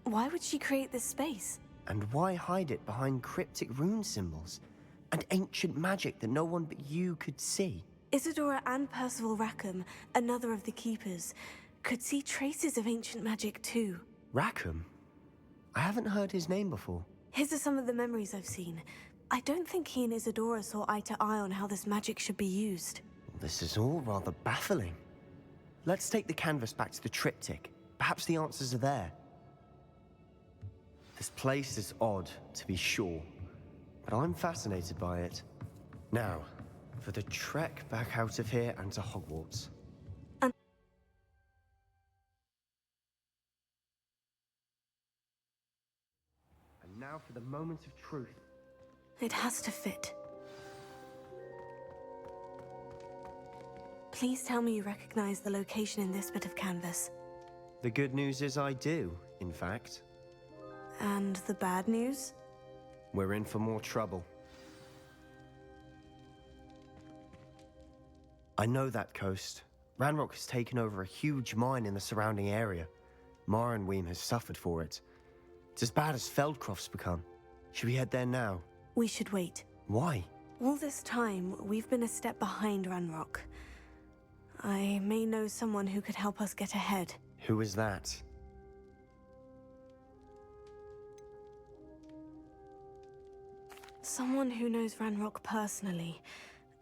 why would she create this space? And why hide it behind cryptic rune symbols? And ancient magic that no one but you could see? Isadora and Percival Rackham, another of the Keepers, could see traces of ancient magic too. Rackham? I haven't heard his name before. His are some of the memories I've seen. I don't think he and Isadora saw eye to eye on how this magic should be used. This is all rather baffling. Let's take the canvas back to the triptych. Perhaps the answers are there. This place is odd, to be sure, but I'm fascinated by it. Now, for the trek back out of here and to Hogwarts. And now for the moment of truth. It has to fit. Please tell me you recognize the location in this bit of canvas. The good news is I do, in fact. And the bad news? We're in for more trouble. I know that coast. Ranrock has taken over a huge mine in the surrounding area. Marrenweem has suffered for it. It's as bad as Feldcroft's become. Should we head there now? We should wait. Why? All this time, we've been a step behind Ranrock. I may know someone who could help us get ahead. Who is that? Someone who knows Ranrock personally.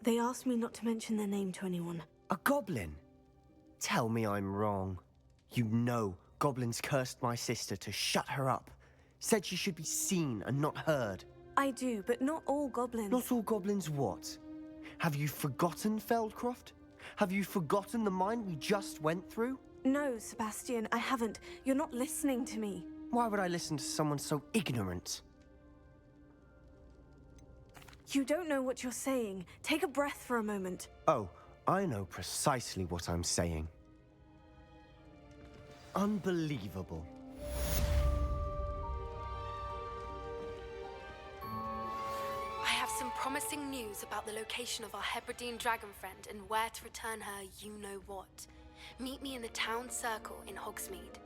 They asked me not to mention their name to anyone. A goblin? Tell me I'm wrong. You know goblins cursed my sister to shut her up. Said she should be seen and not heard. I do, but not all goblins. Not all goblins what? Have you forgotten Feldcroft? Have you forgotten the mine we just went through? No, Sebastian, I haven't. You're not listening to me. Why would I listen to someone so ignorant? You don't know what you're saying. Take a breath for a moment. Oh, I know precisely what I'm saying. Unbelievable. I have some promising news about the location of our Hebridean dragon friend and where to return her you-know-what. Meet me in the town circle in Hogsmeade.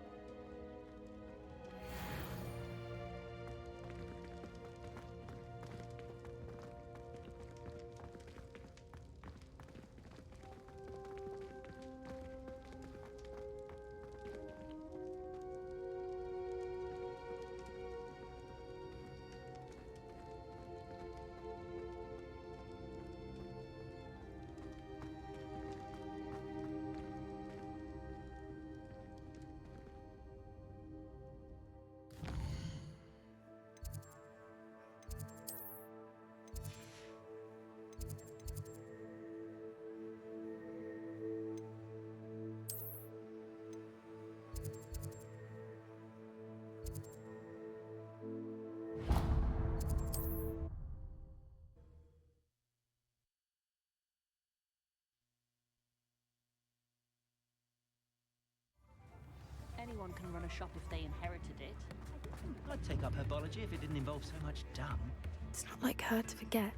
anyone can run a shop if they inherited it. I'd take up herbology if it didn't involve so much dung. It's not like her to forget.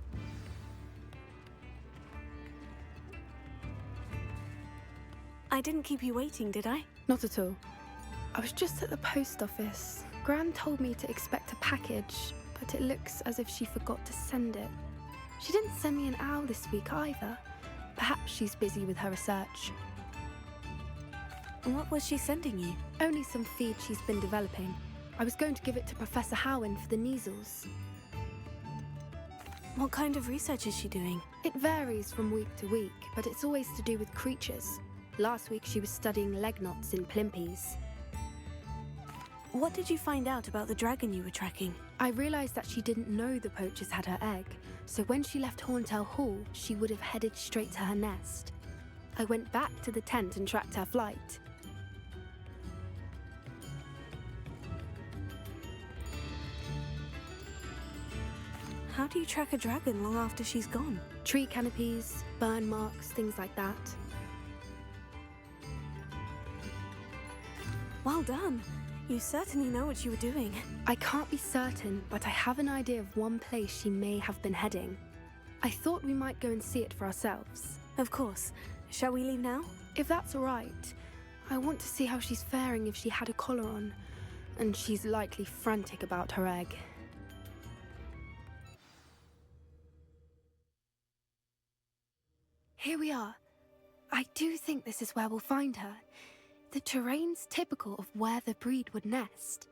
I didn't keep you waiting, did I? Not at all. I was just at the post office. Gran told me to expect a package, but it looks as if she forgot to send it. She didn't send me an owl this week either. Perhaps she's busy with her research. What was she sending you? Only some feed she's been developing. I was going to give it to Professor Howen for the measles. What kind of research is she doing? It varies from week to week, but it's always to do with creatures. Last week she was studying leg knots in plimpies. What did you find out about the dragon you were tracking? I realised that she didn't know the poachers had her egg, so when she left Horntail Hall, she would have headed straight to her nest. I went back to the tent and tracked her flight. How do you track a dragon long after she's gone? Tree canopies, burn marks, things like that. Well done. You certainly know what you were doing. I can't be certain, but I have an idea of one place she may have been heading. I thought we might go and see it for ourselves. Of course. Shall we leave now? If that's all right. I want to see how she's faring if she had a collar on. And she's likely frantic about her egg. Here we are. I do think this is where we'll find her. The terrain's typical of where the breed would nest.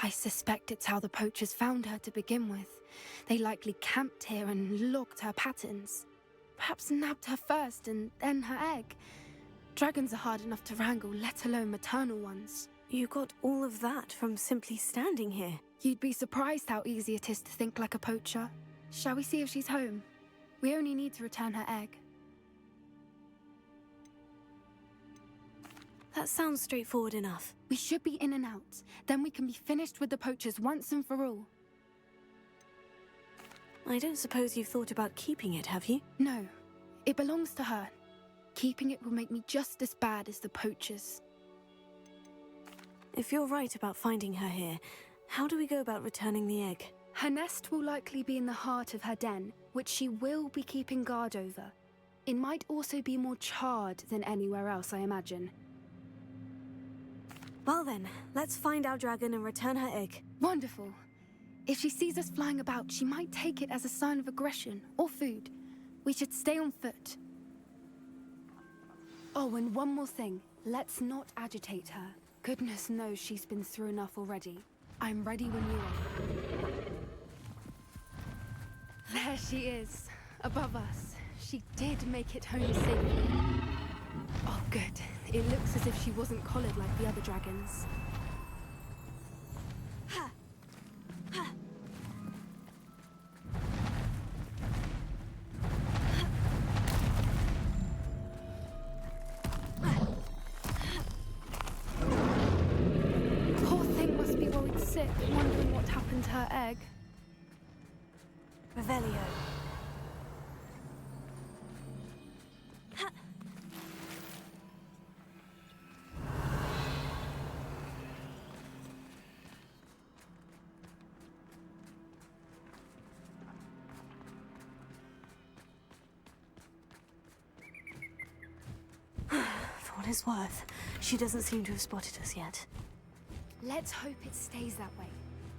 I suspect it's how the poachers found her to begin with. They likely camped here and logged her patterns. Perhaps nabbed her first and then her egg. Dragons are hard enough to wrangle, let alone maternal ones. You got all of that from simply standing here. You'd be surprised how easy it is to think like a poacher. Shall we see if she's home? We only need to return her egg. That sounds straightforward enough. We should be in and out. Then we can be finished with the poachers once and for all. I don't suppose you've thought about keeping it, have you? No. It belongs to her. Keeping it will make me just as bad as the poachers. If you're right about finding her here, how do we go about returning the egg? Her nest will likely be in the heart of her den, which she will be keeping guard over. It might also be more charred than anywhere else, I imagine. Well then, let's find our dragon and return her egg. Wonderful. If she sees us flying about, she might take it as a sign of aggression or food. We should stay on foot. Oh, and one more thing. Let's not agitate her. Goodness knows she's been through enough already. I'm ready when you are. There she is, above us. She did make it home safely. Oh, good. It looks as if she wasn't collared like the other dragons. Poor thing must be worried sick, wondering what happened to her egg. Revelio. For what it's worth, she doesn't seem to have spotted us yet. Let's hope it stays that way.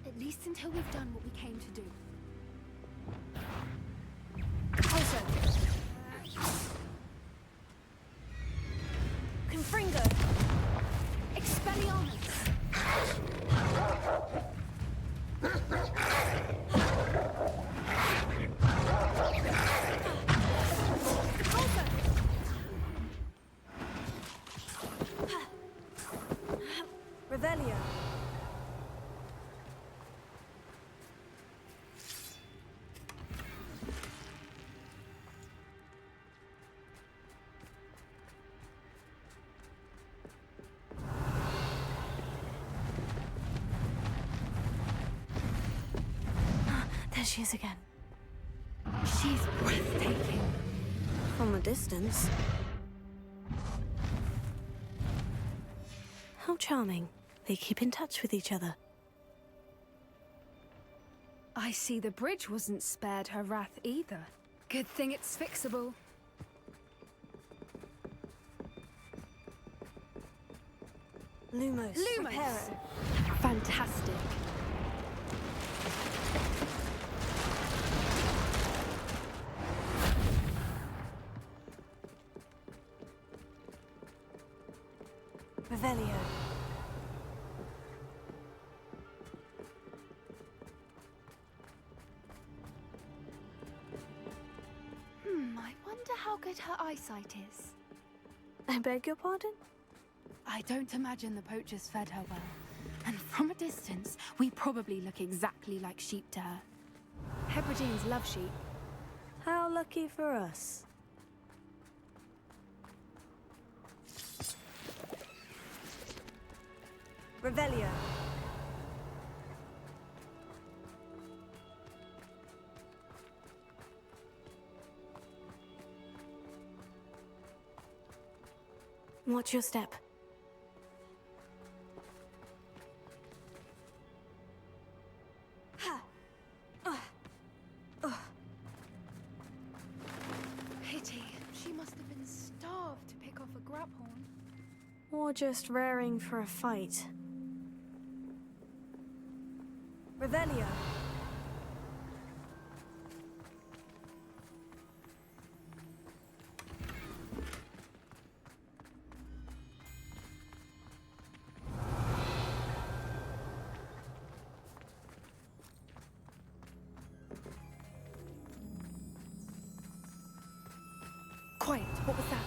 At least until we've done what we came to do. Also, Confringo! Expelliarmus! Revelio. There she is again. She's breathtaking. From a distance. How charming. They keep in touch with each other. I see the bridge wasn't spared her wrath either. Good thing it's fixable. Lumos. Lumos! Fantastic. Revelio. I wonder how good her eyesight is. I beg your pardon? I don't imagine the poachers fed her well. And from a distance, we probably look exactly like sheep to her. Hebrideans love sheep. How lucky for us. Revelio. Watch your step. Pity. She must have been starved to pick off a grab horn. Or just raring for a fight. Revelio. Quiet. What was that?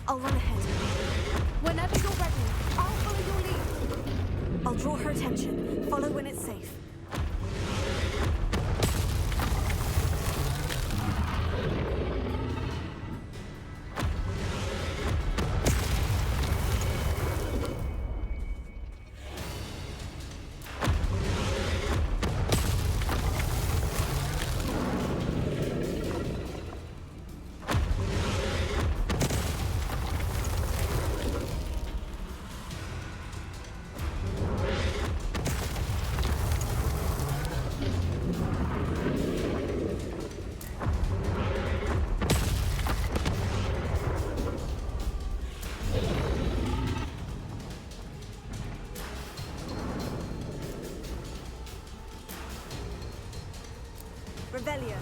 I'll run ahead. Whenever you're ready, I'll follow your lead. I'll draw her attention. Follow when it's safe. Revelio.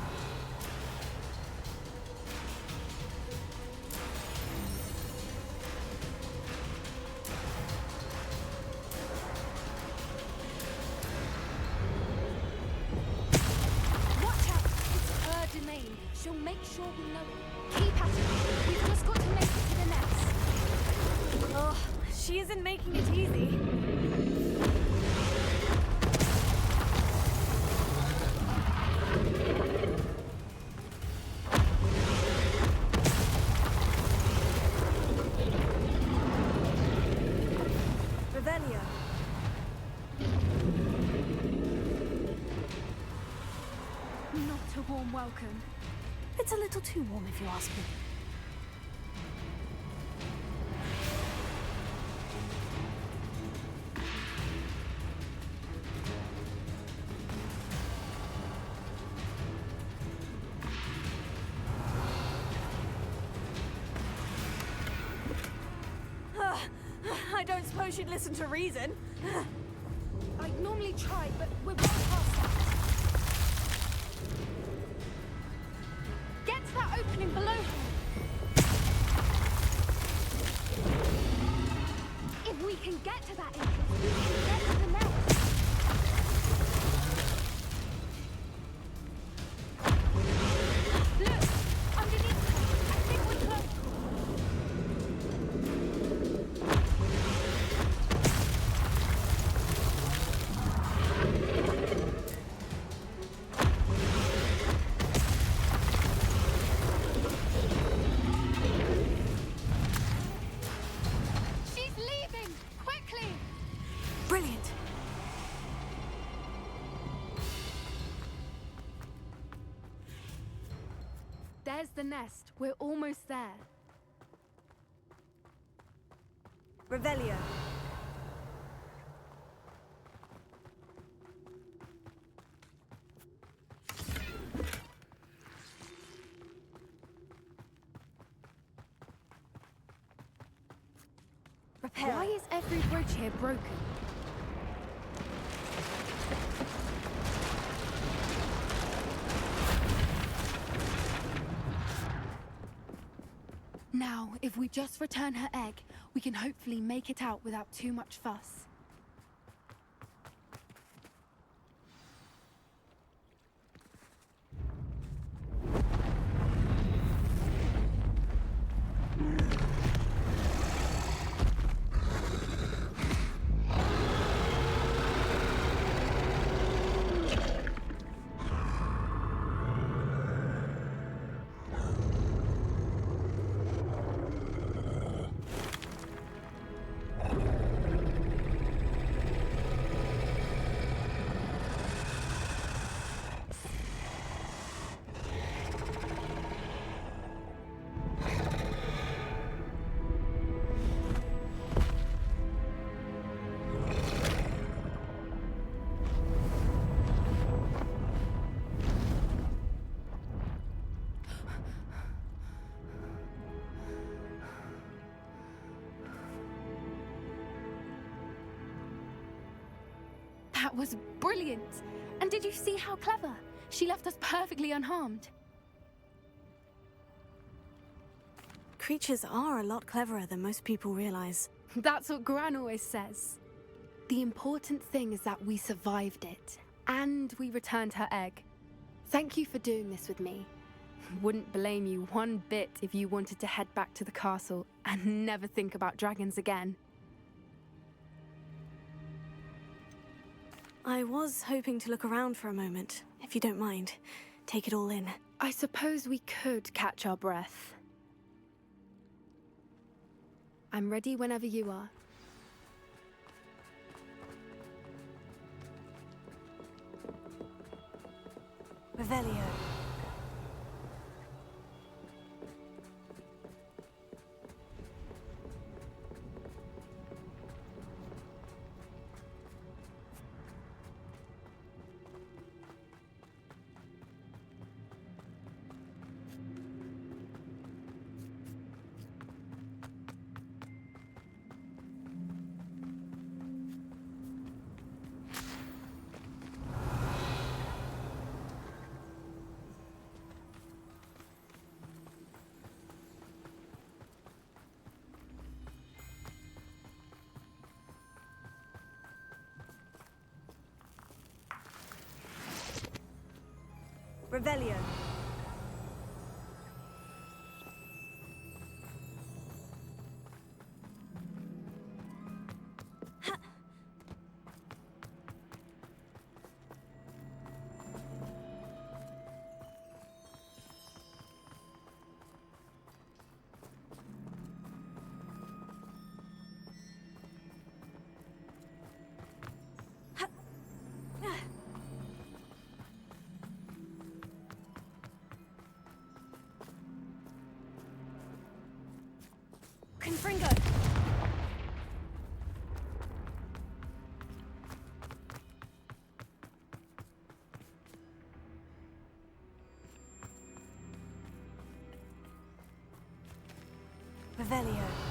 Watch out! It's her domain. She'll make sure we know it. Keep at it. We've just got to make it to the nest. Oh, she isn't making it easy. Not a warm welcome. It's a little too warm if you ask me. I don't suppose you'd listen to reason. I'd normally try, but we're well past that. Get to that opening below her. If we can get to that entrance, we can get to the nest. Look! Underneath her! I think we're close. Brilliant! There's the nest. We're almost there. Revelio. Why is every bridge here broken? Now, if we just return her egg, we can hopefully make it out without too much fuss. That was brilliant! And did you see how clever? She left us perfectly unharmed. Creatures are a lot cleverer than most people realize. That's what Gran always says. The important thing is that we survived it, and we returned her egg. Thank you for doing this with me. Wouldn't blame you one bit if you wanted to head back to the castle and never think about dragons again. I was hoping to look around for a moment, if you don't mind. Take it all in. I suppose we could catch our breath. I'm ready whenever you are. Revelio. Revelio. Confringo! Revelio.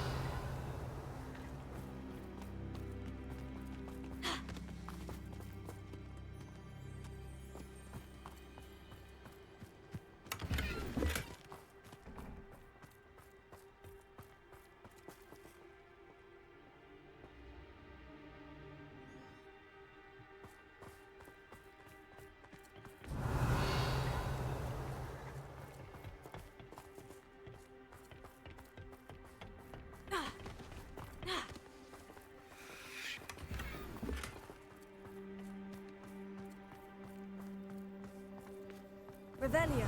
Revelio.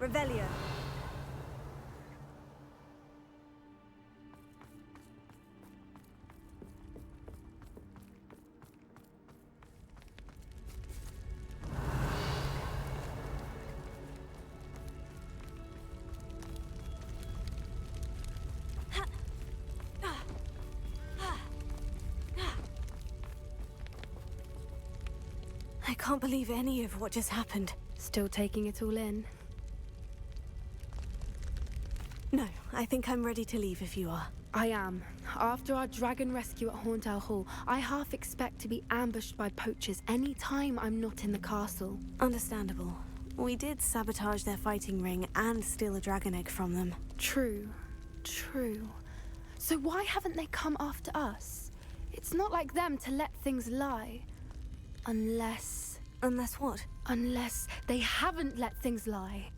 Revelio. I can't believe any of what just happened. Still taking it all in. No, I think I'm ready to leave if you are. I am. After our dragon rescue at Hauntow Hall, I half expect to be ambushed by poachers any time I'm not in the castle. Understandable. We did sabotage their fighting ring and steal a dragon egg from them. True. True. So why haven't they come after us? It's not like them to let things lie. Unless... Unless what? Unless they haven't let things lie.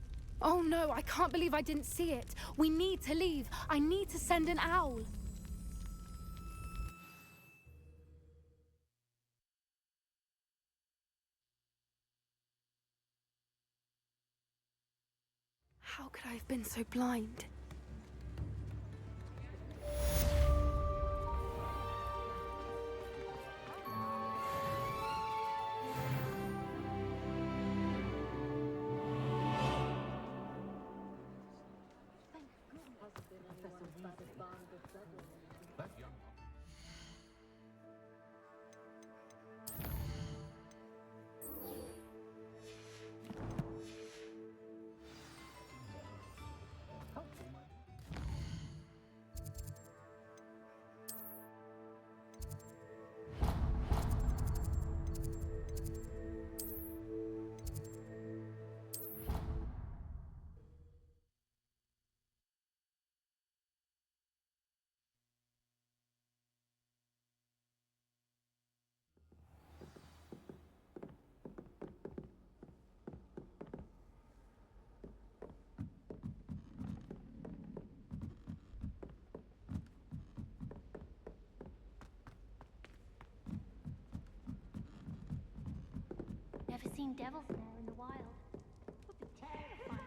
Oh no, I can't believe I didn't see it. We need to leave. I need to send an owl. How could I have been so blind? Never seen devil snare in the wild. Would be terrifying.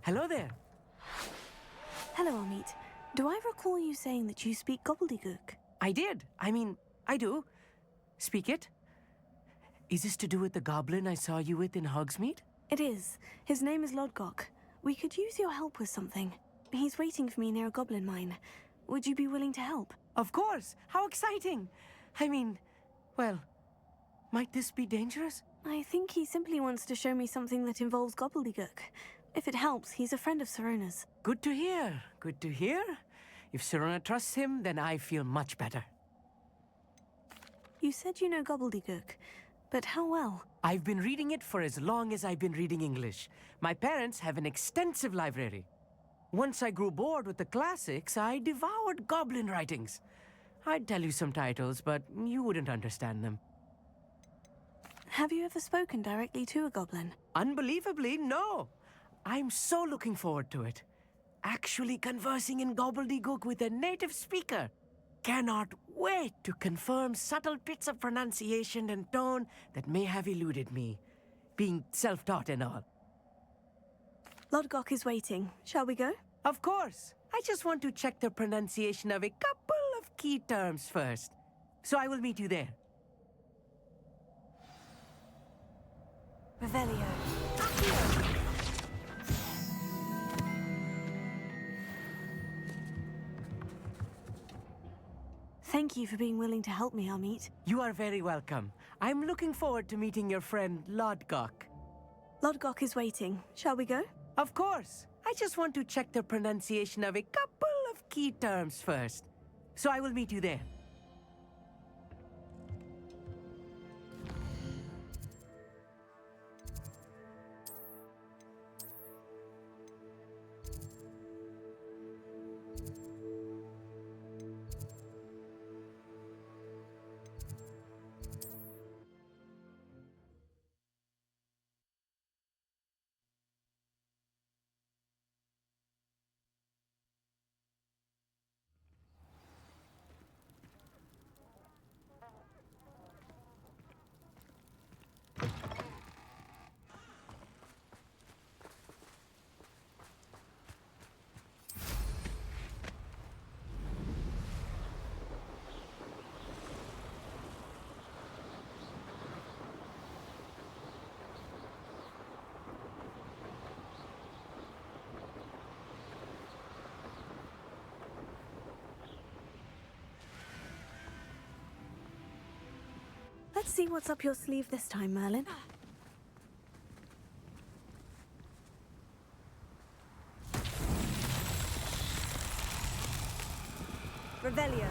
Hello there. Hello, Amit. Do I recall you saying that you speak gobbledygook? I did. I do. Speak it. Is this to do with the goblin I saw you with in Hogsmeade? It is. His name is Lodgok. We could use your help with something. He's waiting for me near a goblin mine. Would you be willing to help? Of course. How exciting. Well, might this be dangerous? I think he simply wants to show me something that involves gobbledygook. If it helps, he's a friend of Sirona's. Good to hear. Good to hear. If Sirona trusts him, then I feel much better. You said you know gobbledygook, but how well? I've been reading it for as long as I've been reading English. My parents have an extensive library. Once I grew bored with the classics, I devoured goblin writings. I'd tell you some titles, but you wouldn't understand them. Have you ever spoken directly to a goblin? Unbelievably, no. I'm so looking forward to it. Actually conversing in gobbledygook with a native speaker. Cannot wait to confirm subtle bits of pronunciation and tone that may have eluded me, being self-taught and all. Lodgok is waiting. Shall we go? Of course. I just want to check the pronunciation of a couple of key terms first. So I will meet you there. Revelio. Thank you for being willing to help me, Amit. You are very welcome. I'm looking forward to meeting your friend, Lodgok. Lodgok is waiting. Shall we go? Of course. I just want to check the pronunciation of a couple of key terms first. So I will meet you there. Let's see what's up your sleeve this time, Merlin. Revelio.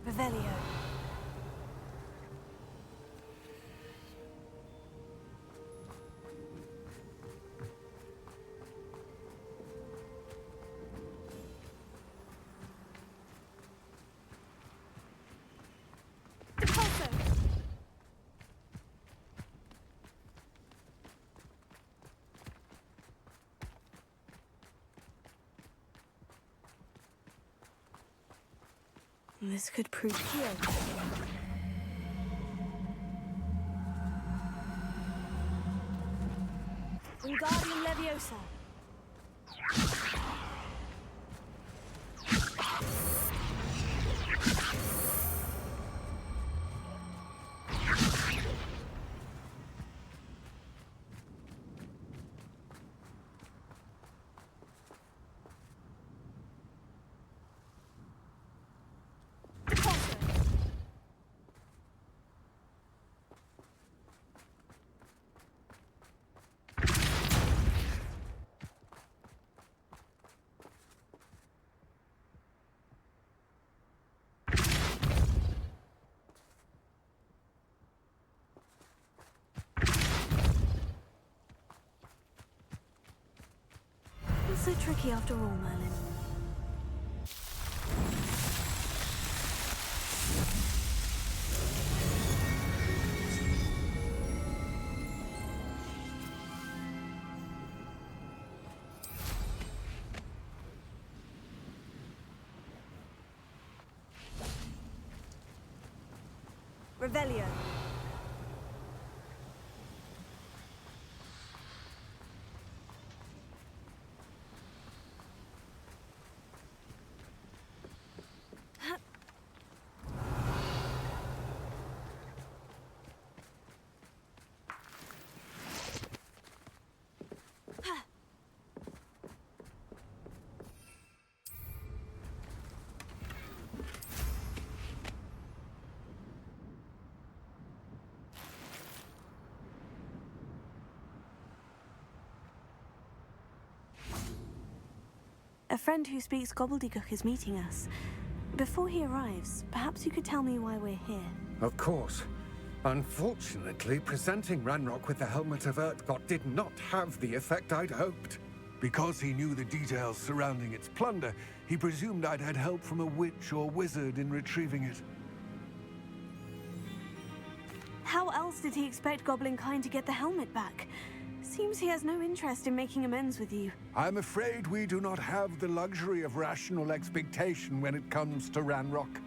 Revelio. This could prove here. Wingardium Leviosa. It's so tricky after all, Merlin. Revelio. A friend who speaks gobbledygook is meeting us. Before he arrives, perhaps you could tell me why we're here. Of course. Unfortunately, presenting Ranrock with the Helmet of Urtkot did not have the effect I'd hoped. Because he knew the details surrounding its plunder, he presumed I'd had help from a witch or wizard in retrieving it. How else did he expect Goblinkind to get the helmet back? Seems he has no interest in making amends with you. I'm afraid we do not have the luxury of rational expectation when it comes to Ranrock.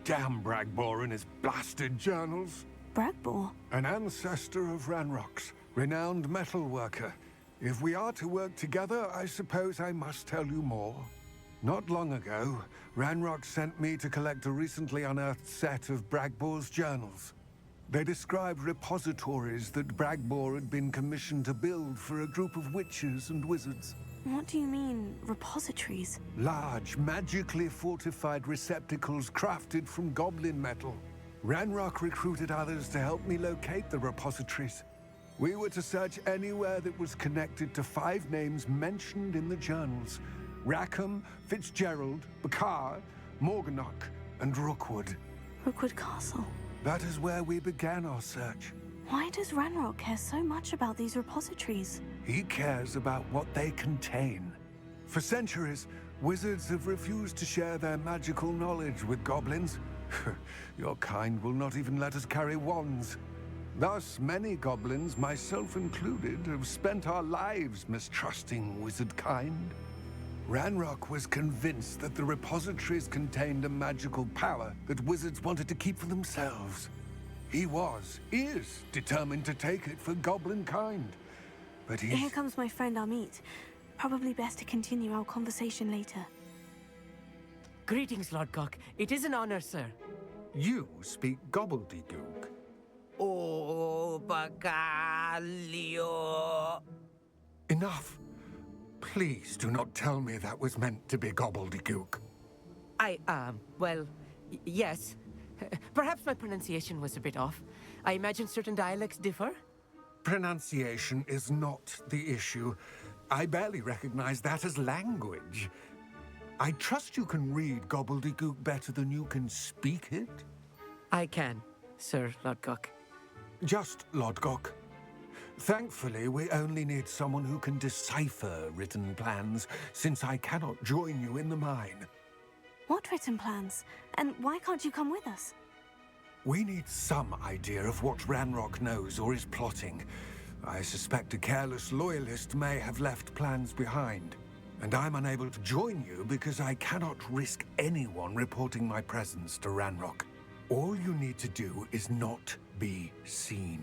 Damn Bragbor and his blasted journals. Bragbor? An ancestor of Ranrock's, renowned metal worker. If we are to work together, I suppose I must tell you more. Not long ago, Ranrock sent me to collect a recently unearthed set of Bragbor's journals. They described repositories that Bragbor had been commissioned to build for a group of witches and wizards. What do you mean, repositories? Large, magically fortified receptacles crafted from goblin metal. Ranrock recruited others to help me locate the repositories. We were to search anywhere that was connected to 5 names mentioned in the journals: Rackham, Fitzgerald, Bakar, Morganach, and Rookwood. Rookwood Castle. That is where we began our search. Why does Ranrock care so much about these repositories? He cares about what they contain. For centuries, wizards have refused to share their magical knowledge with goblins. Your kind will not even let us carry wands. Thus, many goblins, myself included, have spent our lives mistrusting wizard kind. Ranrock was convinced that the repositories contained a magical power that wizards wanted to keep for themselves. He is determined to take it for goblin kind. But Here comes my friend Amit. Probably best to continue our conversation later. Greetings, Lord Cock. It is an honor, sir. You speak gobbledygook. Oh, Bacalio. Enough. Please do not tell me that was meant to be gobbledygook. Yes. Perhaps my pronunciation was a bit off. I imagine certain dialects differ. Pronunciation is not the issue. I barely recognize that as language. I trust you can read gobbledygook better than you can speak it? I can, Sir Lodgok. Just Lodgok. Thankfully, we only need someone who can decipher written plans, since I cannot join you in the mine. What written plans? And why can't you come with us? We need some idea of what Ranrock knows or is plotting. I suspect a careless loyalist may have left plans behind. And I'm unable to join you because I cannot risk anyone reporting my presence to Ranrock. All you need to do is not be seen,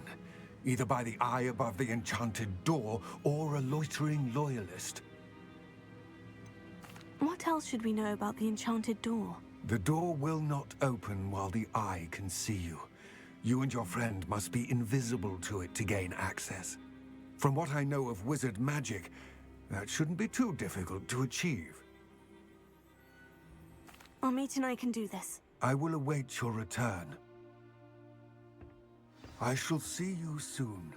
either by the eye above the enchanted door or a loitering loyalist. What else should we know about the enchanted door? The door will not open while the eye can see you. You and your friend must be invisible to it to gain access. From what I know of wizard magic, that shouldn't be too difficult to achieve. Amit and I can do this. I will await your return. I shall see you soon.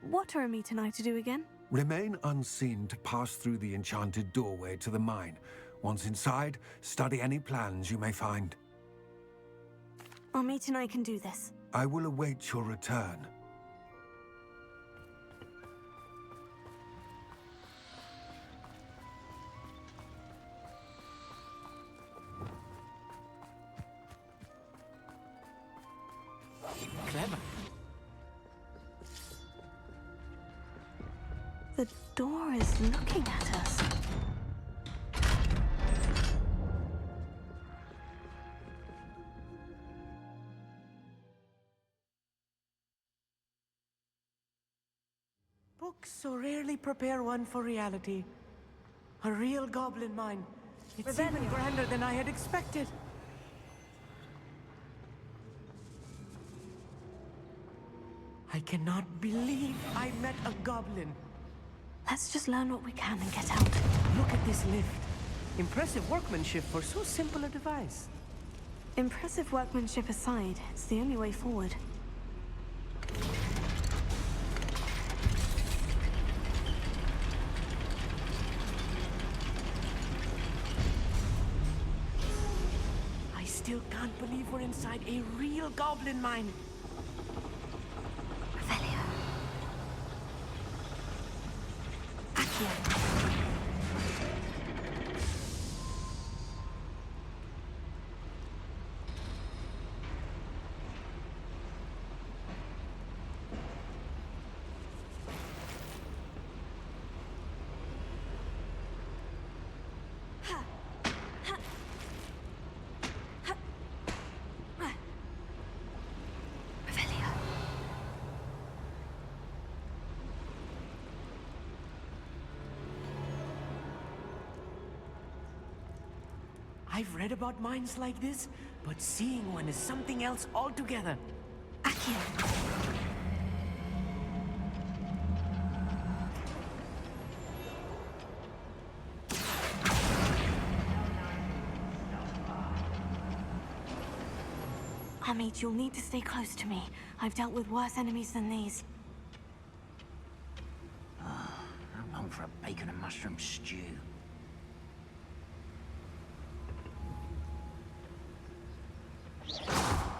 What are Amit and I to do again? Remain unseen to pass through the enchanted doorway to the mine. Once inside, study any plans you may find. Amit and I can do this. I will await your return. Clever. The door is looking at us. Books so rarely prepare one for reality. A real goblin mine. It's even grander than I had expected. I cannot believe I met a goblin. Let's just learn what we can and get out. Look at this lift. Impressive workmanship for so simple a device. Impressive workmanship aside, it's the only way forward. I still can't believe we're inside a real goblin mine. I've read about mines like this, but seeing one is something else altogether. Amit, you'll need to stay close to me. I've dealt with worse enemies than these. I'm long for a bacon and mushroom stew.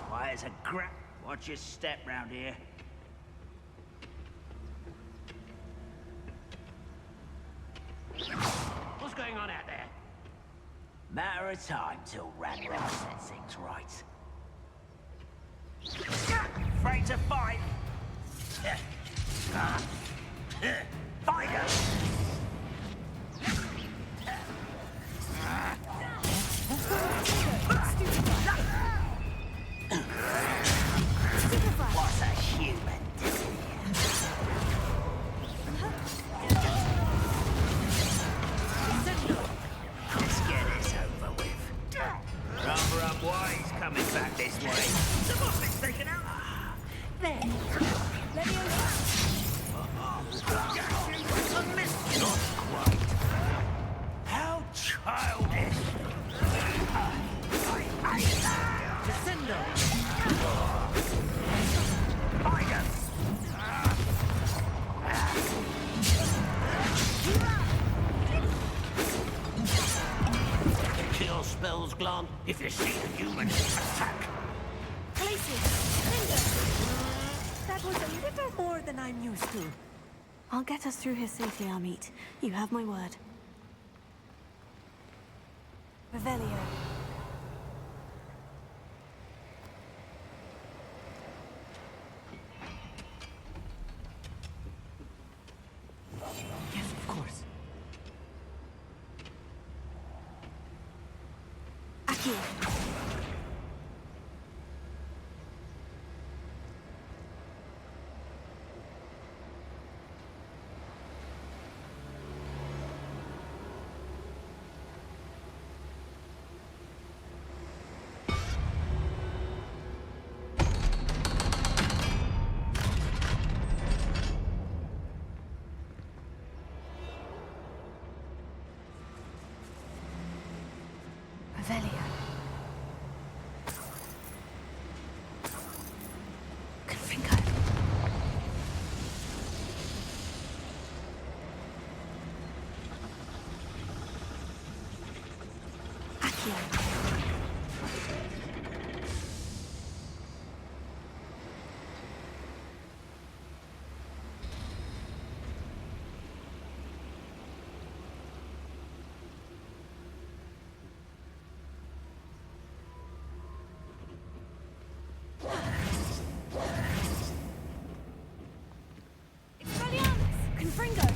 Why, it's a crap. Watch your step round here. What's going on out there? Matter of time till Ranrock sets things right. Afraid to fight? Find her! What's a human doing Let's get this over with. Rather unwise coming back this way. The boss is taken out. There. Let me Not quite. How childish. I hate that. Descendo. Find him. Kill spells, Glan, if you see a human attack. That was a little more than I'm used to. I'll get us through here safely, Amit. You have my word. Revelio. Yes, of course. Accio. Revelio. Confringo. Accio. Confringo!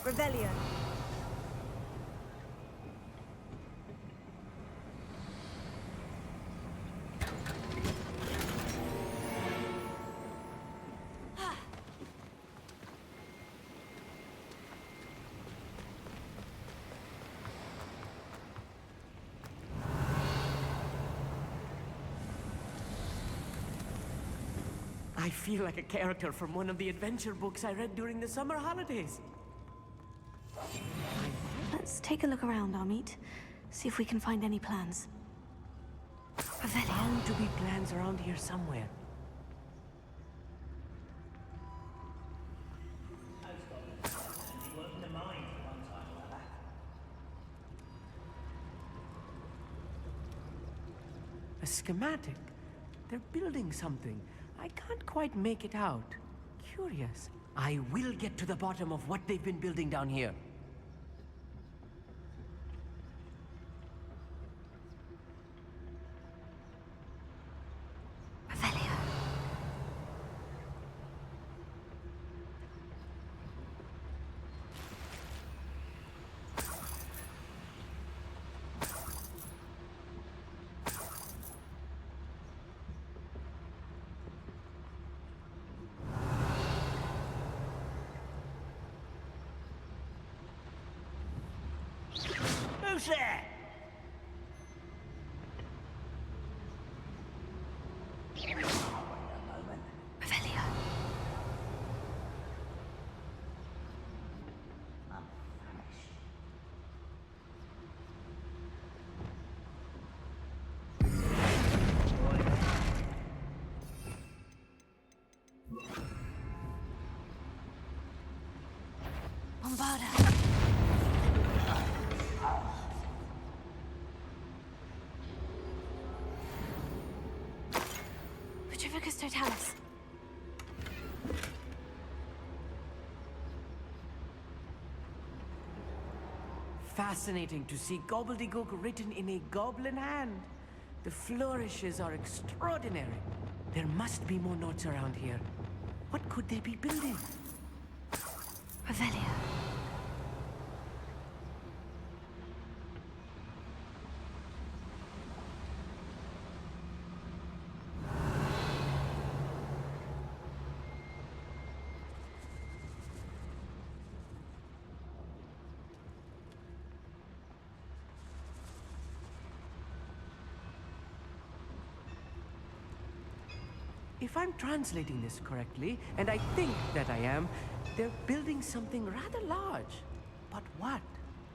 Revelio. I feel like a character from one of the adventure books I read during the summer holidays. Let's take a look around, Amit. See if we can find any plans. Bound to be plans around here somewhere. A schematic. They're building something. I can't quite make it out. Curious. I will get to the bottom of what they've been building down here. Who's there? Revelio. Bombarda. Petrificus totalis. Fascinating to see gobbledygook written in a goblin hand. The flourishes are extraordinary. There must be more notes around here. What could they be building? Revelio. If I'm translating this correctly, and I think that I am, they're building something rather large. But what?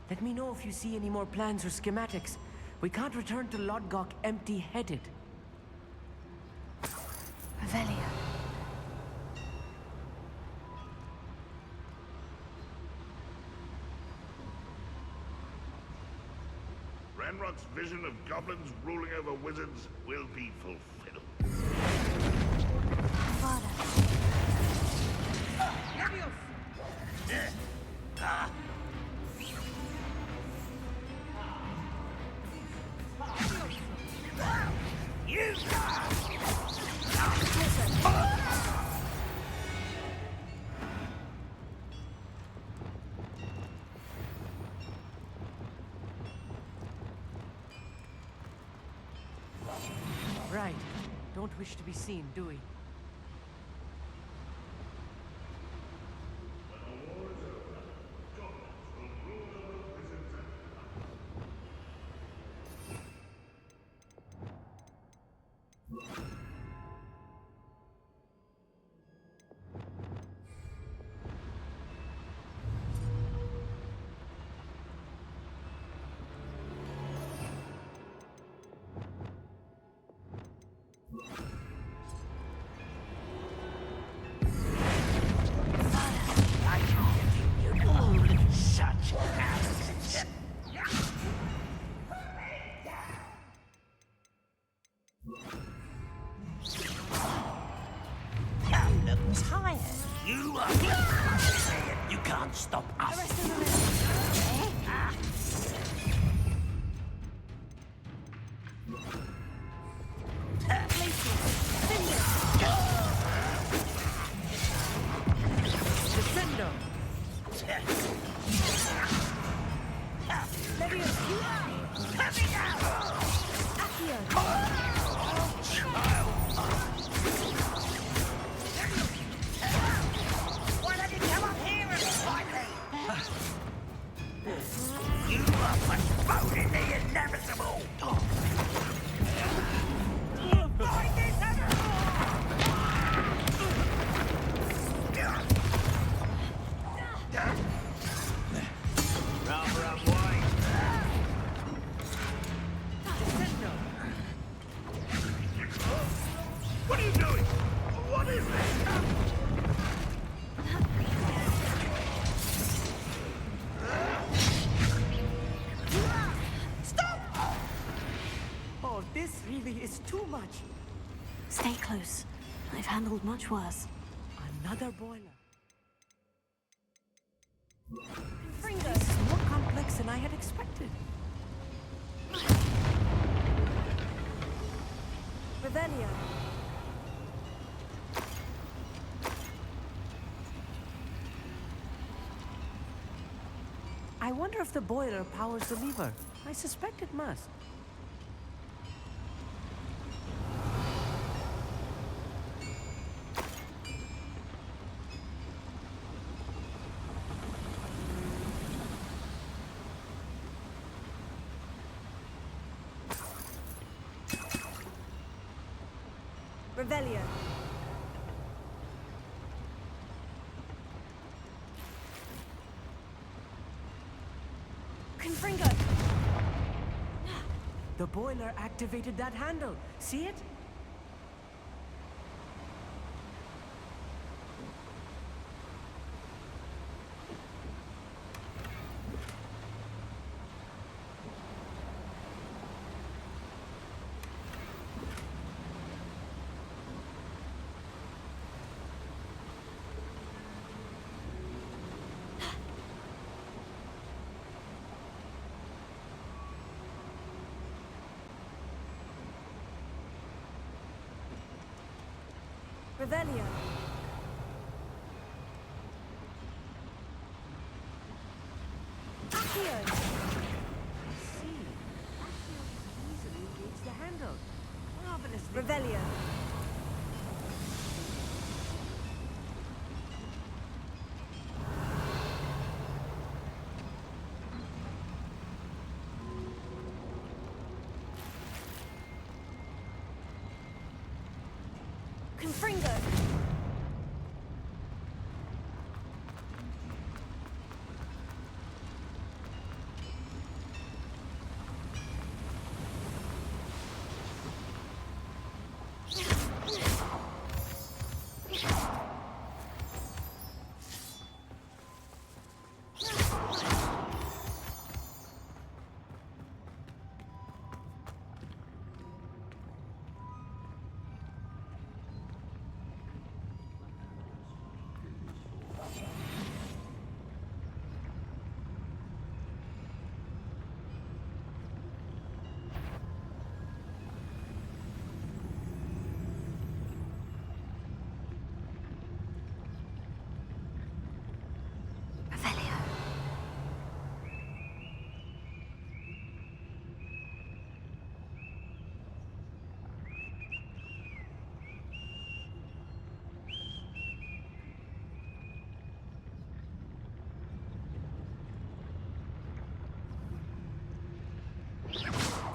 Let me know if you see any more plans or schematics. We can't return to Lodgok empty-headed. Revelio. Ranrock's vision of goblins ruling over wizards will be fulfilled. Right. Don't wish to be seen, do we? Tired. You are. You can't stop us. Descendo. Why don't you come up here and fight me? You are postponing the inevitable. Fight this rather unwise. What are you doing? What is this? Oh, this really is too much. Stay close. I've handled much worse. Another boiler. This is more complex than I had expected. Revelio. I wonder if the boiler powers the lever. I suspect it must. Revelio. Confringo. The boiler activated that handle. See it? Revelio. Accio! See, Accio easily engage the handle. Marvelously. Revelio. Confringo.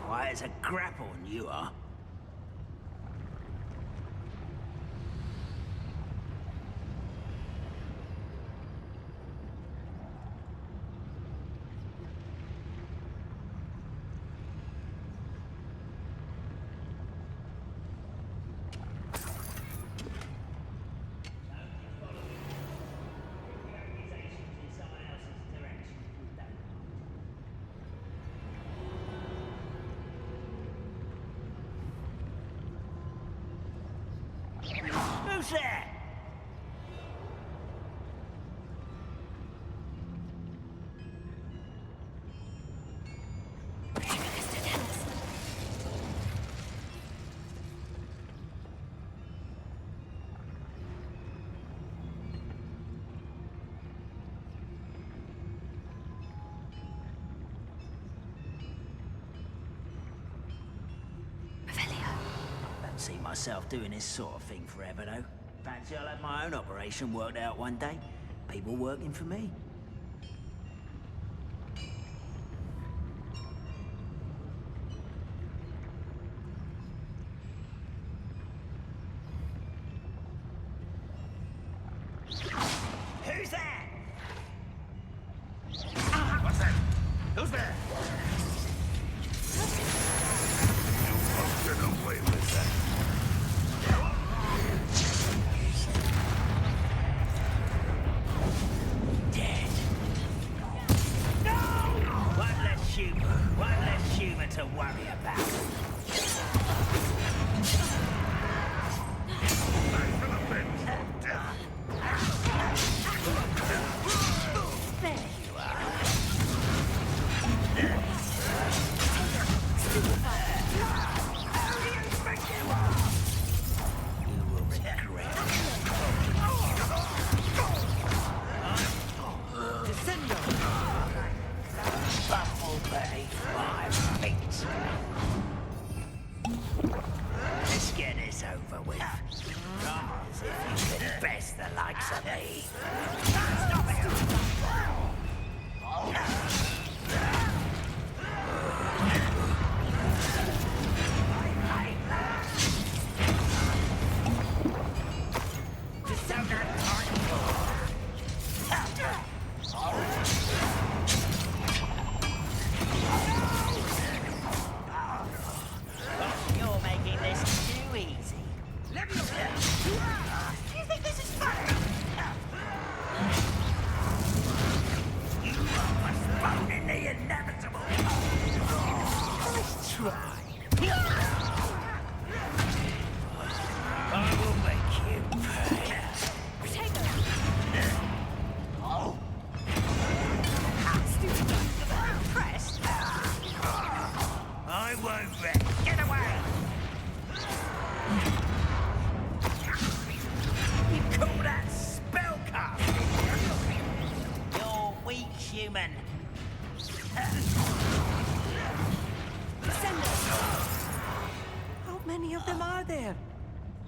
Quiet as a grapple, you are. Who's there? Don't see myself doing this sort of thing forever, though. Fancy I'll have my own operation worked out one day. People working for me. Who's that? What's that? Who's there? You won't get away with that. Dead. No! One less human to worry about. There you are. You will regret it. Buffle beneath my feet. Let's get this over with. As if you could best the likes of me. Stop it! Just don't have time for. You're making this too easy. Let me do you think this is funny? You are postponing the inevitable. Let's try. I will make you pay. Oh. Press. I won't let. Get away. human. How many of them are there?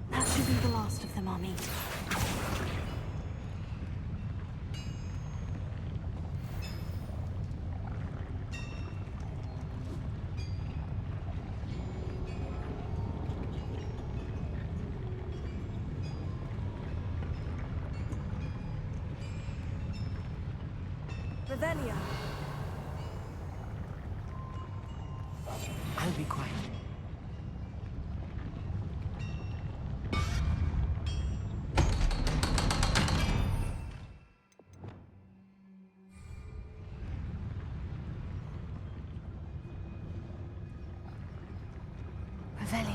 That should be the last of them, Mommy. Revelio. I'll be quiet. Revelio.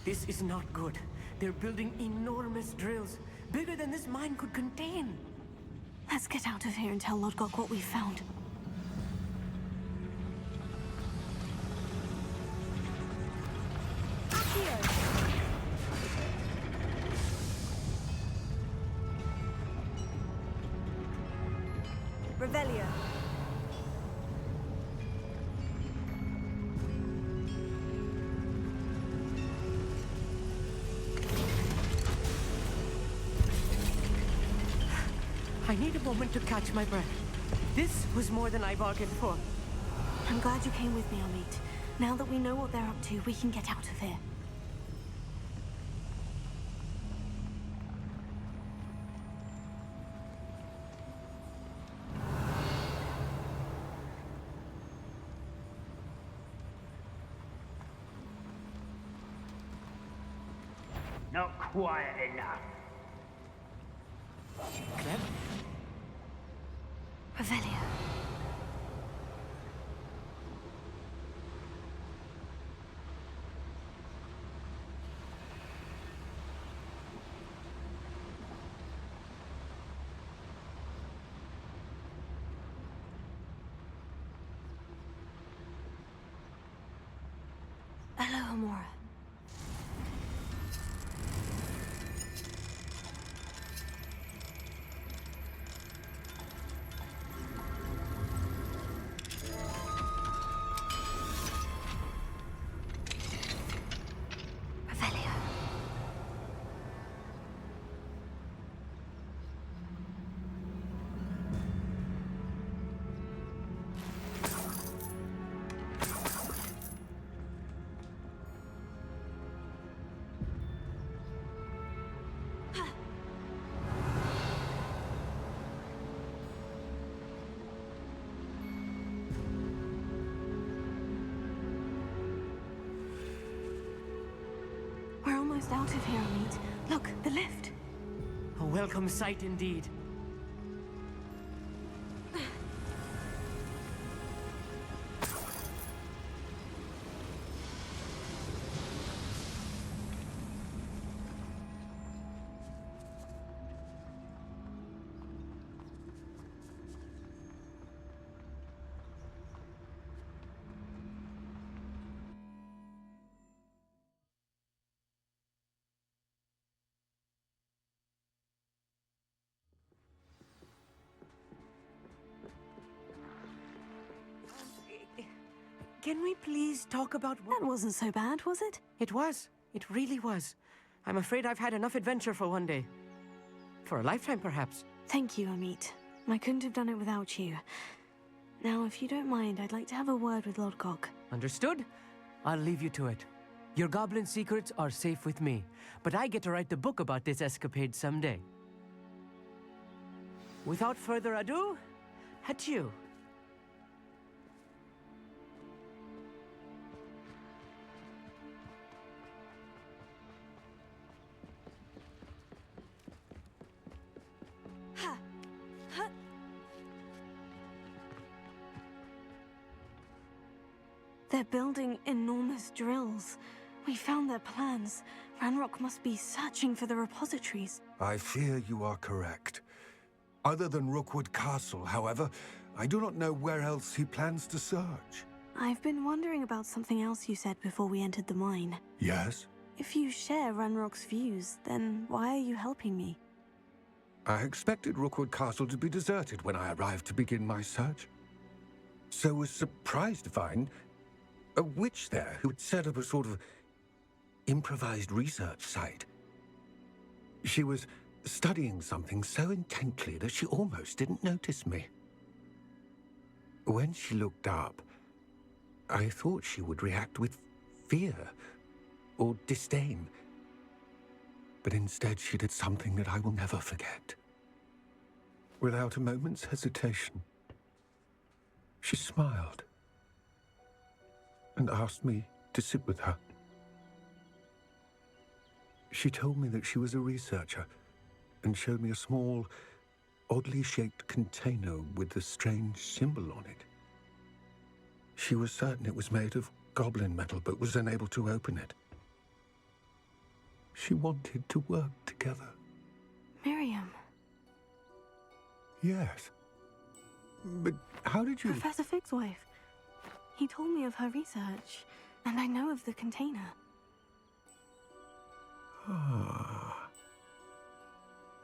This is not good. They're building enormous drills, bigger than this mine could contain. Let's get out of here and tell Lodgok what we found. Revelio. I need a moment to catch my breath. This was more than I bargained for. I'm glad you came with me, Amit. Now that we know what they're up to, we can get out of here. Not quiet enough. Clem? Revelio. Hello, Amora. We're almost out of here, Amit. Look, the lift. A welcome sight indeed. Can we please talk about what... That wasn't so bad, was it? It was. It really was. I'm afraid I've had enough adventure for one day. For a lifetime, perhaps. Thank you, Amit. I couldn't have done it without you. Now, if you don't mind, I'd like to have a word with Lodgok. Understood? I'll leave you to it. Your goblin secrets are safe with me, but I get to write the book about this escapade someday. Without further ado, adieu. They're building enormous drills. We found their plans. Ranrock must be searching for the repositories. I fear you are correct. Other than Rookwood Castle, however, I do not know where else he plans to search. I've been wondering about something else you said before we entered the mine. Yes? If you share Ranrock's views, then why are you helping me? I expected Rookwood Castle to be deserted when I arrived to begin my search. So was surprised to find a witch there who had set up a sort of improvised research site. She was studying something so intently that she almost didn't notice me. When she looked up, I thought she would react with fear or disdain. But instead she did something that I will never forget. Without a moment's hesitation, she smiled and asked me to sit with her. She told me that she was a researcher and showed me a small, oddly shaped container with a strange symbol on it. She was certain it was made of goblin metal, but was unable to open it. She wanted to work together. Miriam. Yes. But how did you... Professor Fig's wife. He told me of her research, and I know of the container. Ah.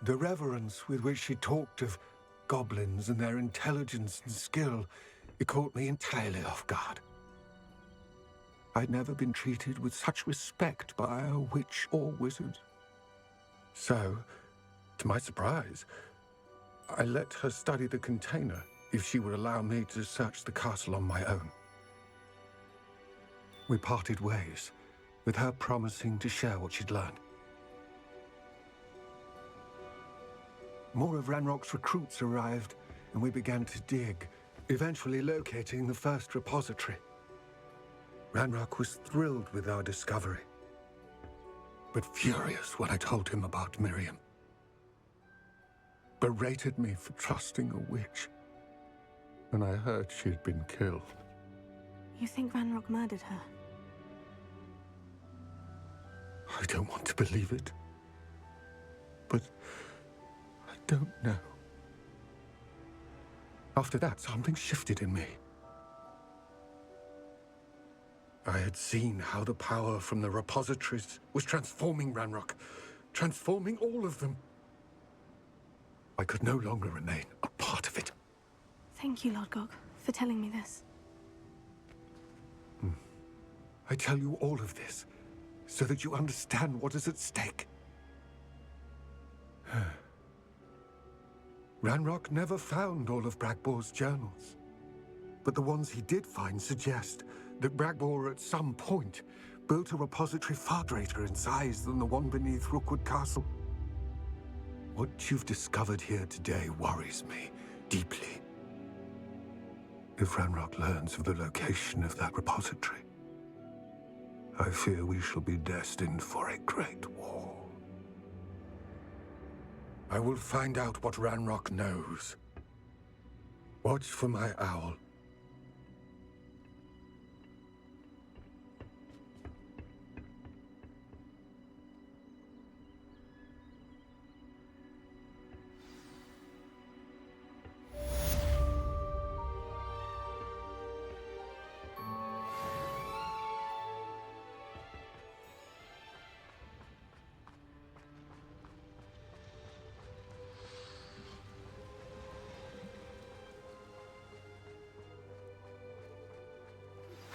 The reverence with which she talked of goblins and their intelligence and skill, it caught me entirely off guard. I'd never been treated with such respect by a witch or wizard. So, to my surprise, I let her study the container if she would allow me to search the castle on my own. We parted ways, with her promising to share what she'd learned. More of Ranrock's recruits arrived, and we began to dig, eventually locating the first repository. Ranrock was thrilled with our discovery, but furious when I told him about Miriam. Berated me for trusting a witch, and I heard she had been killed. You think Ranrock murdered her? I don't want to believe it, but I don't know. After that, something shifted in me. I had seen how the power from the repositories was transforming Ranrock, transforming all of them. I could no longer remain a part of it. Thank you, Lord Gog, for telling me this. I tell you all of this so that you understand what is at stake. Ranrock never found all of Bragbor's journals, but the ones he did find suggest that Bragbor at some point built a repository far greater in size than the one beneath Rookwood Castle. What you've discovered here today worries me deeply. If Ranrock learns of the location of that repository, I fear we shall be destined for a great war. I will find out what Ranrock knows. Watch for my owl.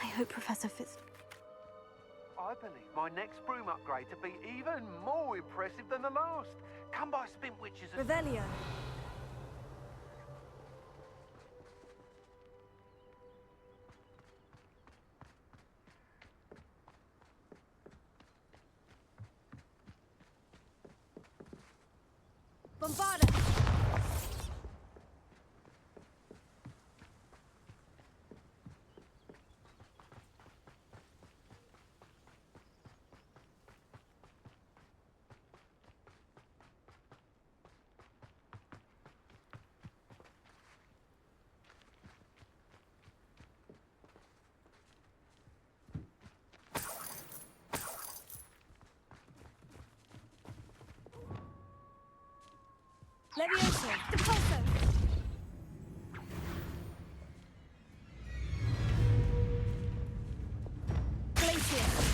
I hope Professor Fitz... I believe my next broom upgrade to be even more impressive than the last. Come by Spin Witches and... Revelio. Bombarda. Levioso! Depulso! Glacier!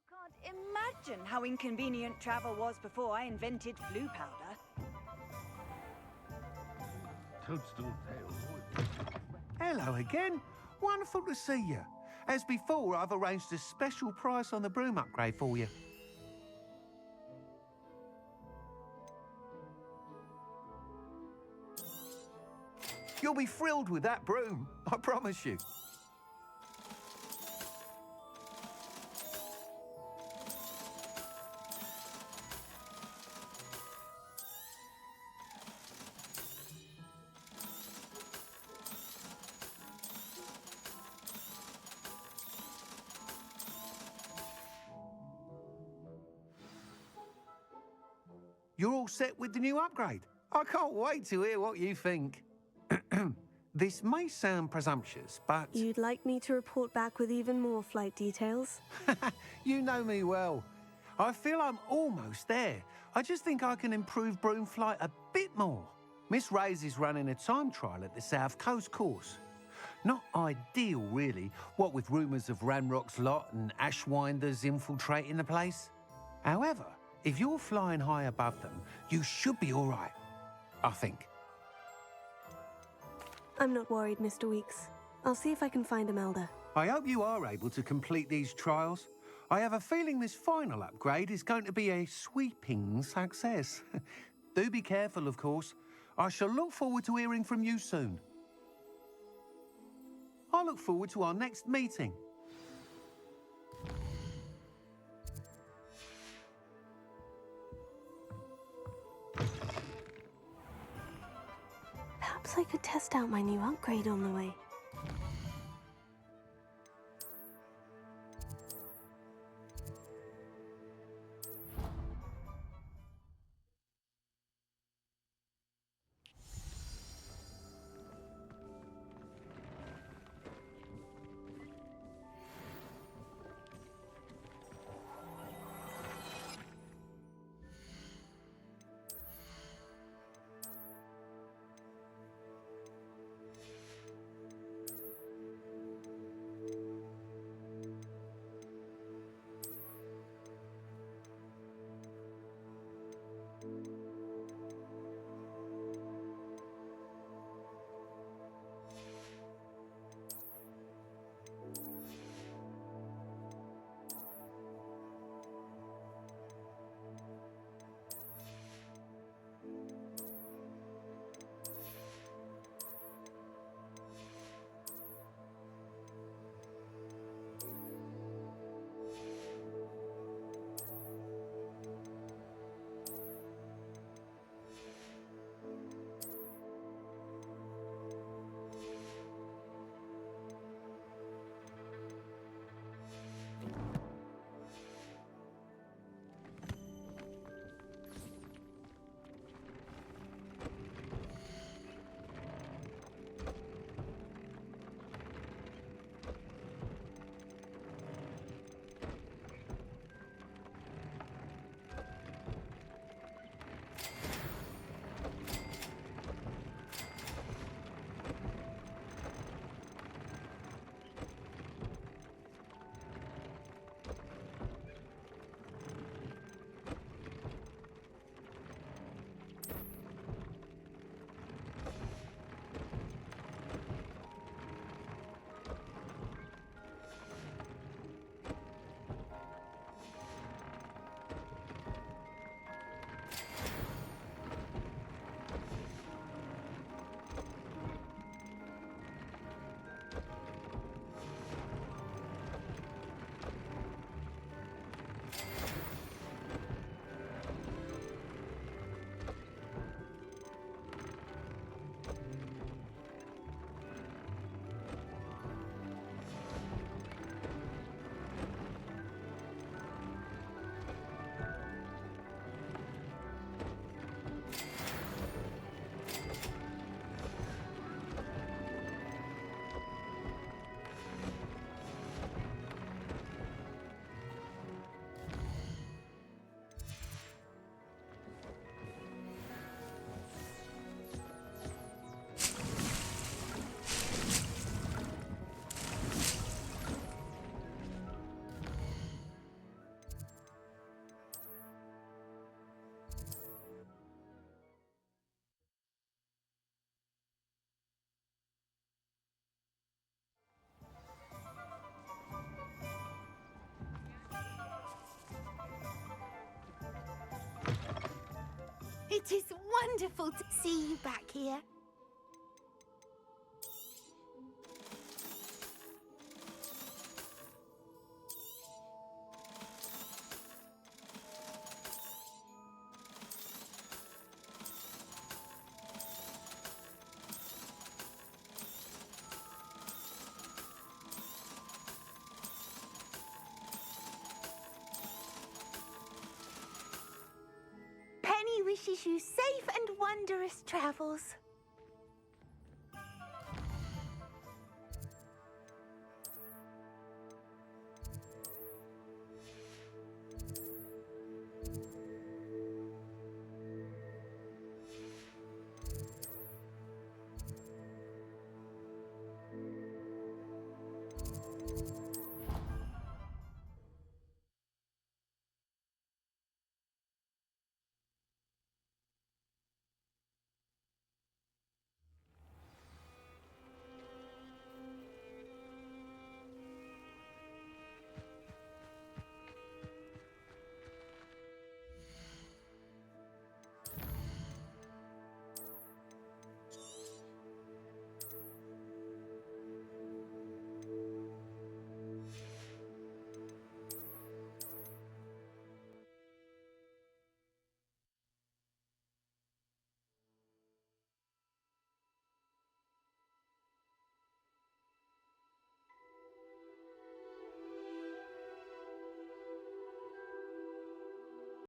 Can't imagine how inconvenient travel was before I invented blue powder. Toadstool tail. Hello again. Wonderful to see you. As before, I've arranged a special price on the broom upgrade for you. You'll be thrilled with that broom, I promise you. You're all set with the new upgrade. I can't wait to hear what you think. This may sound presumptuous, but... You'd like me to report back with even more flight details? You know me well. I feel I'm almost there. I just think I can improve broom flight a bit more. Miss Ray's is running a time trial at the South Coast course. Not ideal, really, what with rumours of Ranrock's lot and Ashwinders infiltrating the place. However, if you're flying high above them, you should be all right, I think. I'm not worried, Mr. Weeks. I'll see if I can find Imelda. I hope you are able to complete these trials. I have a feeling this final upgrade is going to be a sweeping success. Do be careful, of course. I shall look forward to hearing from you soon. I look forward to our next meeting. Perhaps I could test out my new upgrade on the way. It is wonderful to see you back here. Penny wishes you safe and wondrous travels.